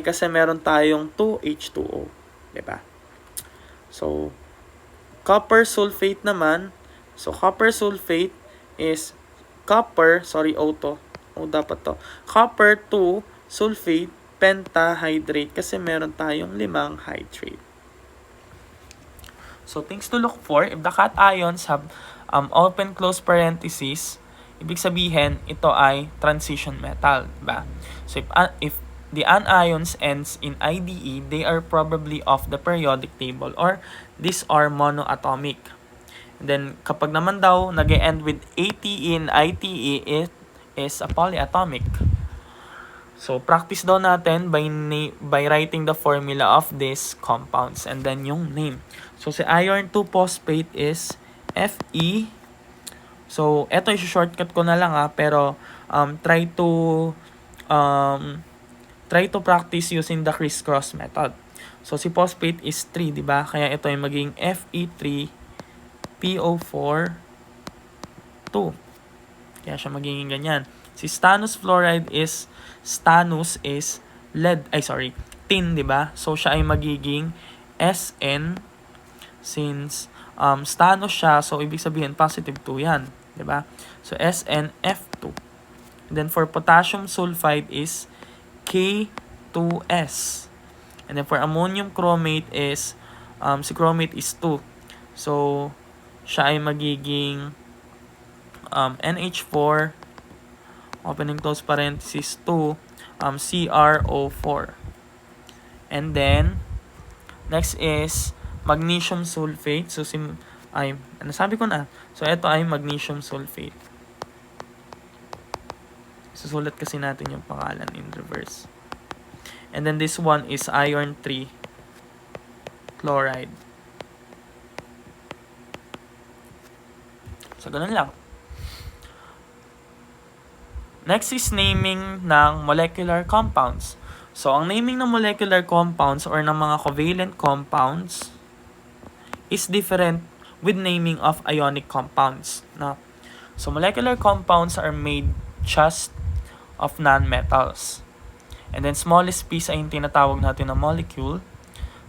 Speaker 1: kasi meron tayong 2 H2O. Diba? So, copper sulfate naman. So, copper sulfate is copper, sorry, O to. O dapat to. Copper 2 sulfate, pentahydrate kasi meron tayong 5 hydrate. So, things to look for, if the cations have open close parentheses, ibig sabihin, ito ay transition metal, diba? So, if the anions ends in IDE, they are probably off the periodic table or these are monoatomic. And then, kapag naman daw nag-end with ATE in ITE, it is a polyatomic. So, practice daw natin by writing the formula of these compounds and then yung name. So, si iron 2 phosphate is Fe. So, eto yung shortcut ko na lang pero try to practice using the crisscross method. So, si phosphate is 3, di ba? Kaya ito ay maging Fe3PO4 2. Kaya siya magiging ganyan. Si stannous fluoride is tin, di ba? So, siya ay magiging SN since stannous siya, so ibig sabihin positive 2 yan, di ba? So, SnF2. Then, for potassium sulfide is K2S. And then, for ammonium chromate is, si chromate is 2. So, siya ay magiging NH4 opening close parenthesis 2 CrO4. And then next is magnesium sulfate. So nasabi ko na. So ito ay magnesium sulfate. Susulat kasi natin yung pangalan in reverse. And then this one is iron 3 chloride. So ganun lang. Next is naming ng molecular compounds. So, ang naming ng molecular compounds or ng mga covalent compounds is different with naming of ionic compounds. No? So, molecular compounds are made just of nonmetals. And then, smallest piece ay yung tinatawag natin na molecule.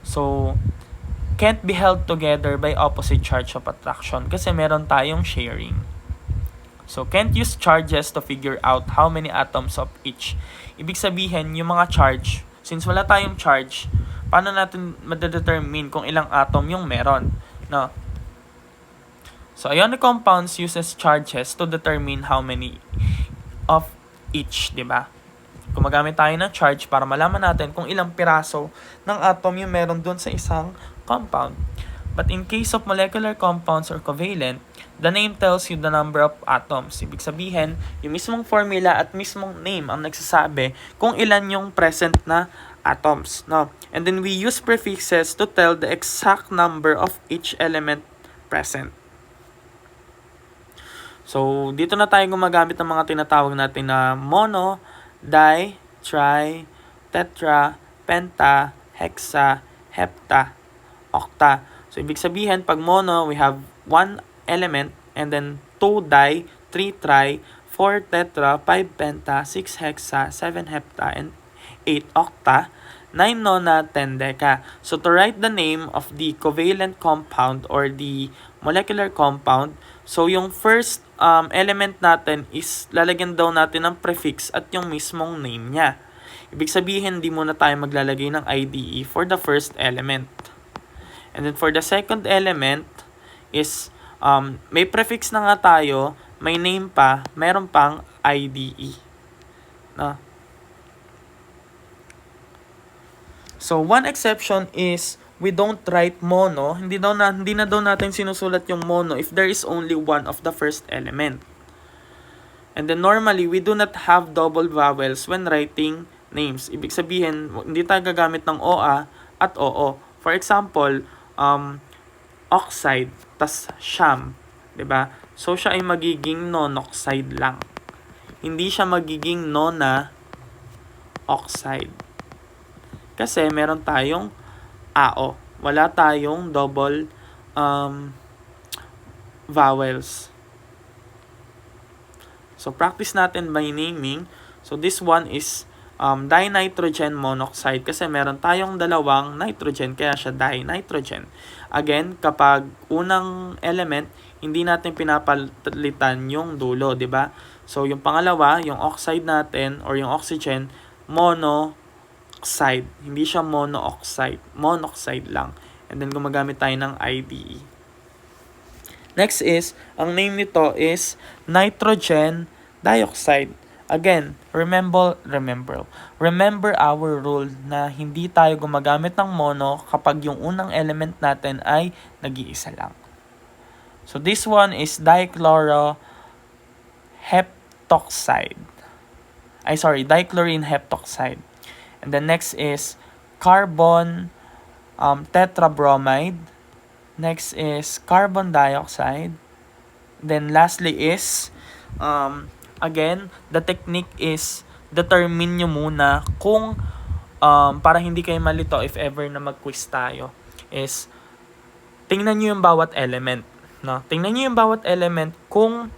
Speaker 1: So, can't be held together by opposite charge of attraction kasi meron tayong sharing. So, can't use charges to figure out how many atoms of each. Ibig sabihin, yung mga charge, since wala tayong charge, paano natin madedetermine kung ilang atom yung meron? No? So, ionic compounds uses charges to determine how many of each, di ba? Gumagamit tayo ng charge para malaman natin kung ilang piraso ng atom yung meron dun sa isang compound. But in case of molecular compounds or covalent, the name tells you the number of atoms. Ibig sabihin, yung mismong formula at mismong name ang nagsasabi kung ilan yung present na atoms. No? And then we use prefixes to tell the exact number of each element present. So, dito na tayo gumagamit ng mga tinatawag natin na mono, di, tri, tetra, penta, hexa, hepta, octa. So, ibig sabihin, pag mono, we have 1 element, and then 2 di, 3 tri, 4 tetra, 5 penta, 6 hexa, 7 hepta, and 8 octa, 9 nona, 10 deca. So, to write the name of the covalent compound or the molecular compound, so yung first element natin is lalagyan daw natin ng prefix at yung mismong name niya. Ibig sabihin, hindi muna tayo maglalagay ng IDE for the first element. And then for the second element is may prefix na nga tayo, may name pa, meron pang IDE. No? So one exception is we don't write mono. Hindi na daw natin sinusulat yung mono if there is only one of the first element. And then normally we do not have double vowels when writing names. Ibig sabihin, hindi tayo gagamit ng OA at OO. For example, oxide, tas sham, 'di ba? So siya ay magiging non-oxide lang. Hindi siya magiging nona-oxide. Kasi meron tayong AO. Wala tayong double vowels. So practice natin by naming. So this one is dinitrogen monoxide kasi meron tayong dalawang nitrogen kaya siya dinitrogen. Again, kapag unang element, hindi natin pinapalitan yung dulo, di ba? So yung pangalawa, yung oxide natin or yung oxygen, monoxide. Hindi siya monooxide. Monoxide lang. And then gumagamit tayo ng IDE. Next is, ang name nito is nitrogen dioxide. Again, remember our rule na hindi tayo gumagamit ng mono kapag yung unang element natin ay nag-iisa lang. So this one is dichlorine heptoxide. And the next is carbon tetrabromide. Next is carbon dioxide. Then lastly is again, the technique is determine nyo muna kung para hindi kayo malito if ever na mag-quiz tayo is tingnan nyo yung bawat element. No? Tingnan nyo yung bawat element kung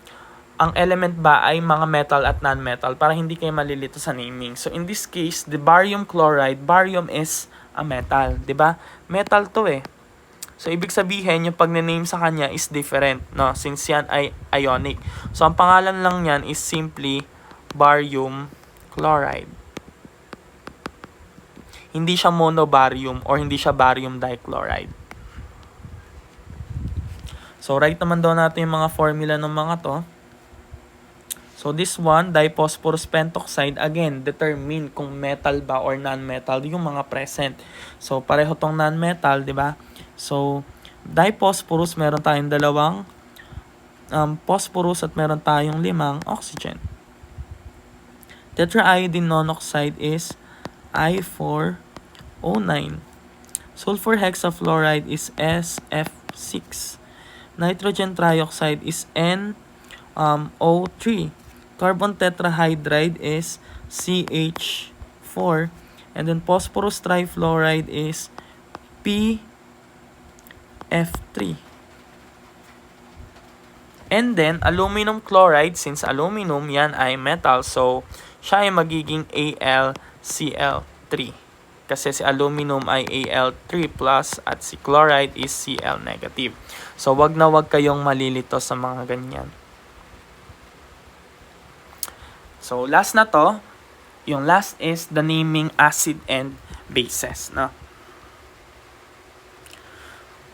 Speaker 1: ang element ba ay mga metal at non-metal para hindi kayo malilito sa naming. So in this case, the barium chloride, barium is a metal, 'di ba? Metal 'to eh. So ibig sabihin yung pag-name sa kanya is different, no? Since yan ay ionic. So ang pangalan lang niyan is simply barium chloride. Hindi siya monobarium or hindi siya barium dichloride. So write naman daw natin yung mga formula ng mga to. So this one, diphosphorus pentoxide, again, determine kung metal ba or non-metal yung mga present. So pareho tong non-metal, di ba? So diphosphorus, meron tayong dalawang phosphorus at meron tayong 5 oxygen. Tetraiodine monoxide is I4O9. Sulfur hexafluoride is SF6. Nitrogen trioxide is NO3. Carbon tetrahydride is CH4. And then phosphorus trifluoride is PF3. And then aluminum chloride, since aluminum yan ay metal, so siya ay magiging AlCl3. Kasi si aluminum ay Al3 plus at si chloride is Cl negative. So wag na wag kayong malilito sa mga ganyan. So last na to, yung last is the naming acid and bases, no?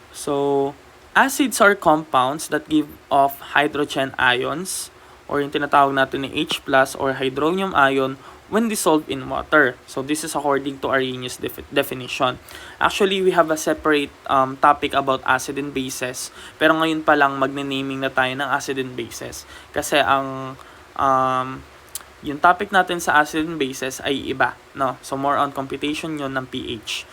Speaker 1: So acids are compounds that give off hydrogen ions or yung tinatawag natin ni H+ or hydronium ion when dissolved in water. So this is according to Arrhenius' definition. Actually, we have a separate topic about acid and bases. Pero ngayon pa lang magne-naming na tayo ng acid and bases. Kasi ang yung topic natin sa acid and bases ay iba, no? So more on computation yun ng pH.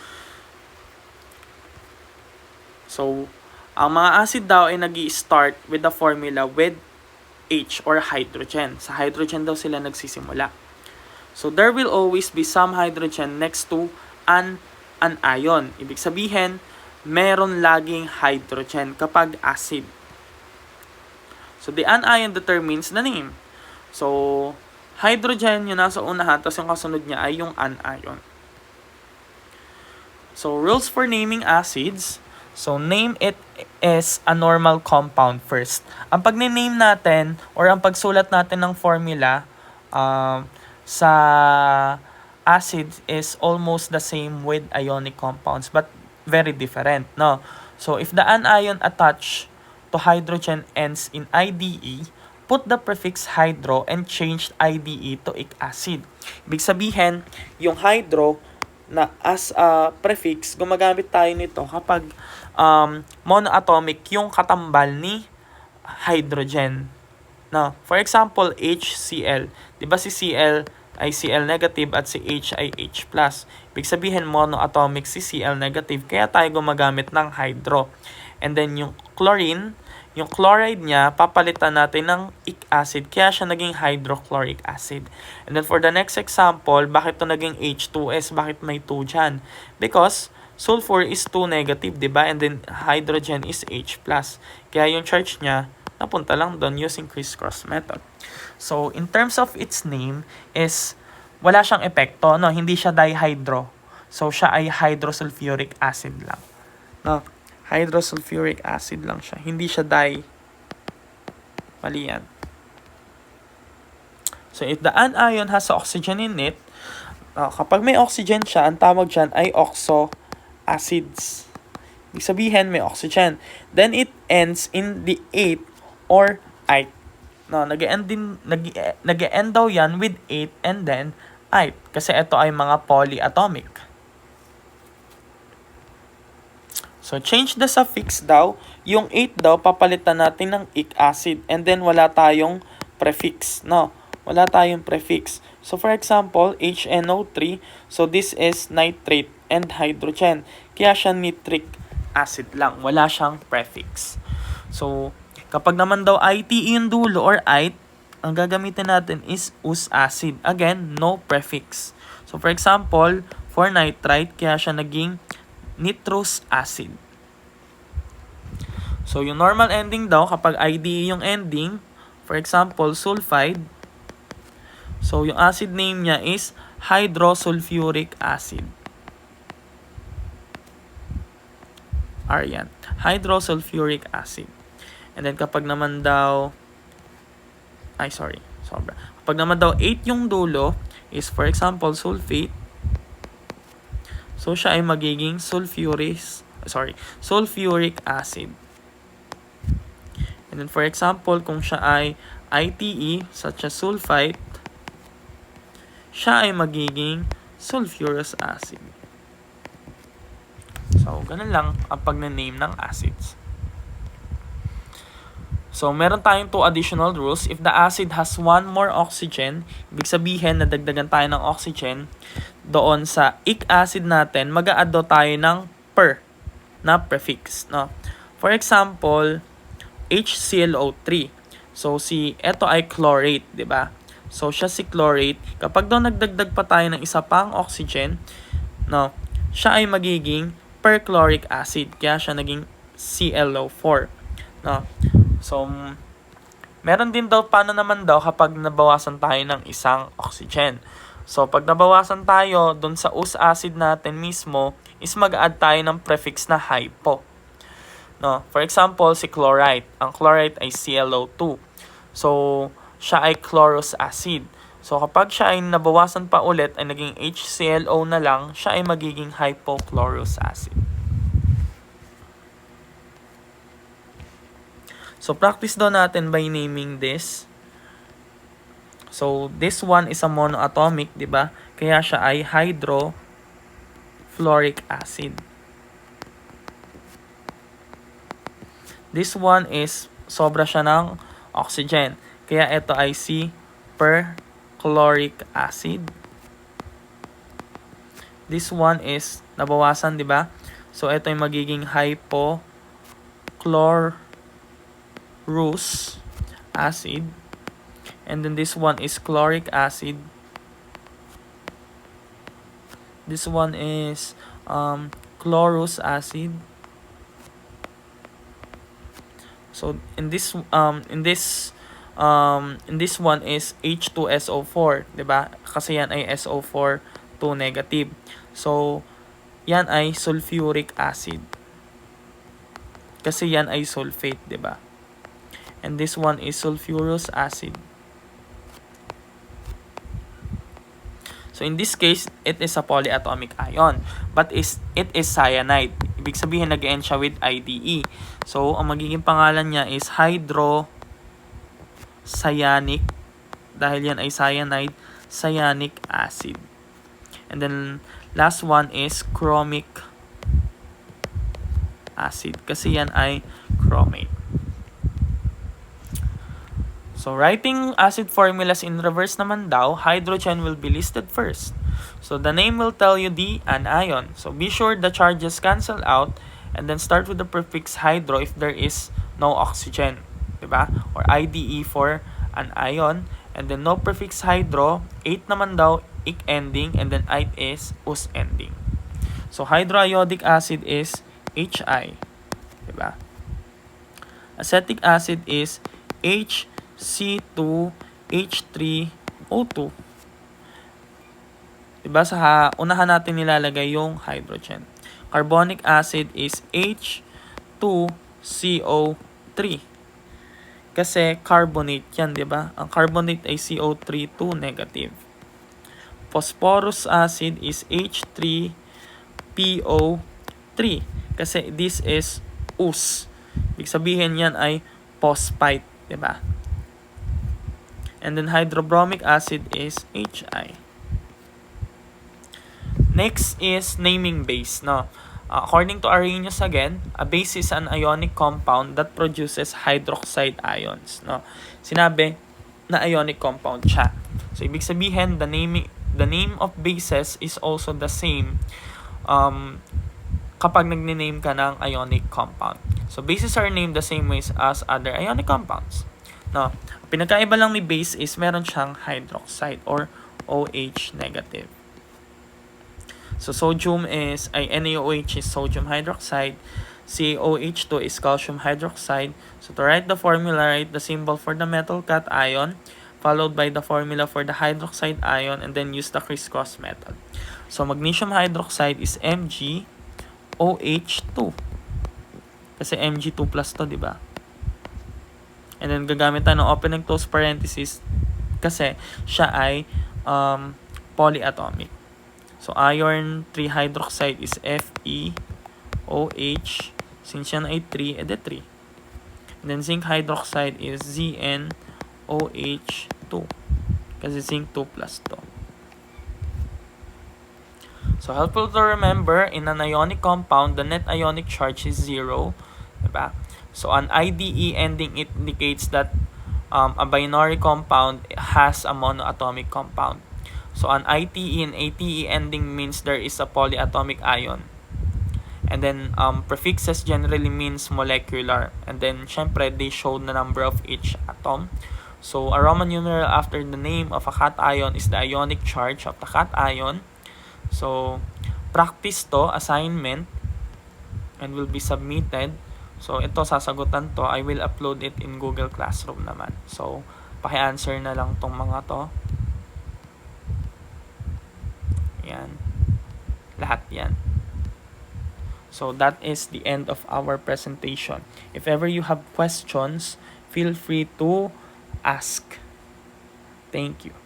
Speaker 1: So ang mga acid daw ay nag-i-start with the formula with H or hydrogen. Sa hydrogen daw sila nagsisimula. So there will always be some hydrogen next to an ion. Ibig sabihin, meron laging hydrogen kapag acid. So the anion determines the name. So hydrogen yung nasa unahan, tapos yung kasunod niya ay yung anion. So rules for naming acids. So name it as a normal compound first. Ang pag-name natin or ang pagsulat natin ng formula sa acid is almost the same with ionic compounds but very different, no? So if the anion attached to hydrogen ends in IDE, put the prefix hydro and change IDE to ic acid. Ibig sabihin, yung hydro na as a prefix, gumagamit tayo nito kapag monoatomic yung katambal ni hydrogen. No? For example, HCl. Diba si Cl ay Cl negative at si H ay H+. Ibig sabihin, monoatomic si Cl negative, kaya tayo gumagamit ng hydro. And then yung chlorine, yung chloride niya, papalitan natin ng ic acid, kaya siya naging hydrochloric acid. And then for the next example, bakit to naging H2S? Bakit may 2 dyan? Because sulfur is 2 negative, diba? And then hydrogen is H+. Kaya yung charge niya, napunta lang doon using crisscross method. So, in terms of its name, is wala siyang epekto, no? Hindi siya dihydro. So, siya ay hydrosulfuric acid lang. No? Hydrosulfuric acid lang siya. Hindi siya mali yan. So, if the anion has oxygen in it, Kapag may oxygen siya, ang tawag dyan ay oxo acids. Ibig sabihin, may oxygen. Then it ends in the 8 or 8. Nag-end daw yan with 8 and then 8. Kasi ito ay mga polyatomic. So, change the suffix daw. Yung 8 daw, papalitan natin ng ic acid. And then, wala tayong prefix. Wala tayong prefix. So, for example, HNO3. So, this is nitrate and hydrogen. Kaya siya nitric acid lang. Wala siyang prefix. So, kapag naman daw ITE yung dulo or ite, ang gagamitin natin is us acid. Again, no prefix. So, for example, for nitrite, kaya siya naging nitrous acid. So, yung normal ending daw, kapag IDE yung ending, for example, sulfide, so yung acid name niya is hydrosulfuric acid. Yan. Hydrosulfuric acid. And then, kapag naman daw, Kapag naman daw 8 yung dulo, is for example, sulfate, so, siya ay magiging sulfuric acid. And then, for example, kung siya ay ITE, such as sulfite, siya ay magiging sulfurous acid. So, ganun lang ang pag-name ng acids. So, meron tayong 2 additional rules. If the acid has 1 more oxygen, ibig sabihin, nadagdagan tayo ng oxygen, doon sa ic acid natin, mag-a-add tayo ng per na prefix. For example, HClO3. So, ito ay chlorate, di ba? So, siya si chlorate. Kapag daw nagdagdag pa tayo ng isa pang oxygen, siya ay magiging perchloric acid. Kaya siya naging ClO4. So, meron din daw paano naman daw kapag nabawasan tayo ng isang oxygen. So, pag nabawasan tayo dun sa us acid natin mismo, is mag-add tayo ng prefix na hypo. For example, si chlorite. Ang chlorite ay ClO2. So, siya ay chlorous acid. So, kapag siya ay nabawasan pa ulit, ay naging HClO na lang, siya ay magiging hypochlorous acid. So, practice daw natin by naming this. So, this one is a monoatomic, di ba? Kaya siya ay hydrofluoric acid. This one is sobra siya ng oxygen. Kaya ito ay si perchloric acid. This one is nabawasan, di ba? So, ito ay magiging hypochlorous acid. And then this one is chloric acid. This one is chlorous acid. So in this one is H2SO4, 'di ba? Kasi yan ay SO4 2 negative. So yan ay sulfuric acid. Kasi yan ay sulfate, 'di ba? And this one is sulfurous acid. So in this case, it is a polyatomic ion, but it is cyanide. Ibig sabihin nag-end siya with IDE. So ang magiging pangalan niya is hydrocyanic, dahil yan ay cyanide, cyanic acid. And then last one is chromic acid, kasi yan ay chromate. So, writing acid formulas in reverse naman daw, hydrogen will be listed first. So, the name will tell you the anion. So, be sure the charges cancel out and then start with the prefix hydro if there is no oxygen. Diba? Or IDE for an ion. And then, no prefix hydro. 8 naman daw, ic ending. And then, ite is us ending. So, hydroiodic acid is HI. Diba? Acetic acid is HC2H3O2. Diba? Sa unahan natin nilalagay yung hydrogen. Carbonic acid is H2CO3. Kasi carbonate yan, diba? Ang carbonate ay CO3 2 negative. phosphorus acid is H3PO3 kasi this is us. Ibig sabihin yan ay phosphite, diba? And then hydrobromic acid is HI. Next is naming base, no? According to Arrhenius again, a base is an ionic compound that produces hydroxide ions, no? Sinabi na ionic compound siya. So ibig sabihin the name of bases is also the same kapag nagne-name ka ng ionic compound. So bases are named the same ways as other ionic compounds. No, pinagkaiba lang ni base is meron siyang hydroxide or OH negative. So sodium is NaOH is sodium hydroxide, CaOH2 is calcium hydroxide. So to write the formula, write the symbol for the metal cation followed by the formula for the hydroxide ion and then use the crisscross method. So magnesium hydroxide is MgOH2 kasi Mg2 plus to, di ba? And then gagamit tayo ng open and close parenthesis kasi siya ay polyatomic. So iron 3 hydroxide is FeOH. Since yan ay 3, edi 3. And then zinc hydroxide is ZnOH2 kasi zinc 2 plus 2. So helpful to remember, in an ionic compound, the net ionic charge is 0. Diba? So an IDE ending it indicates that a binary compound has a monoatomic compound. So an ITE and ATE ending means there is a polyatomic ion. And then prefixes generally means molecular. And then syempre they show the number of each atom. So a Roman numeral after the name of a cation is the ionic charge of the cation. So practice to, assignment, and will be submitted. So, ito, sasagutan to. I will upload it in Google Classroom naman. So, paki-answer na lang tong mga to. Yan. Lahat yan. So, that is the end of our presentation. If ever you have questions, feel free to ask. Thank you.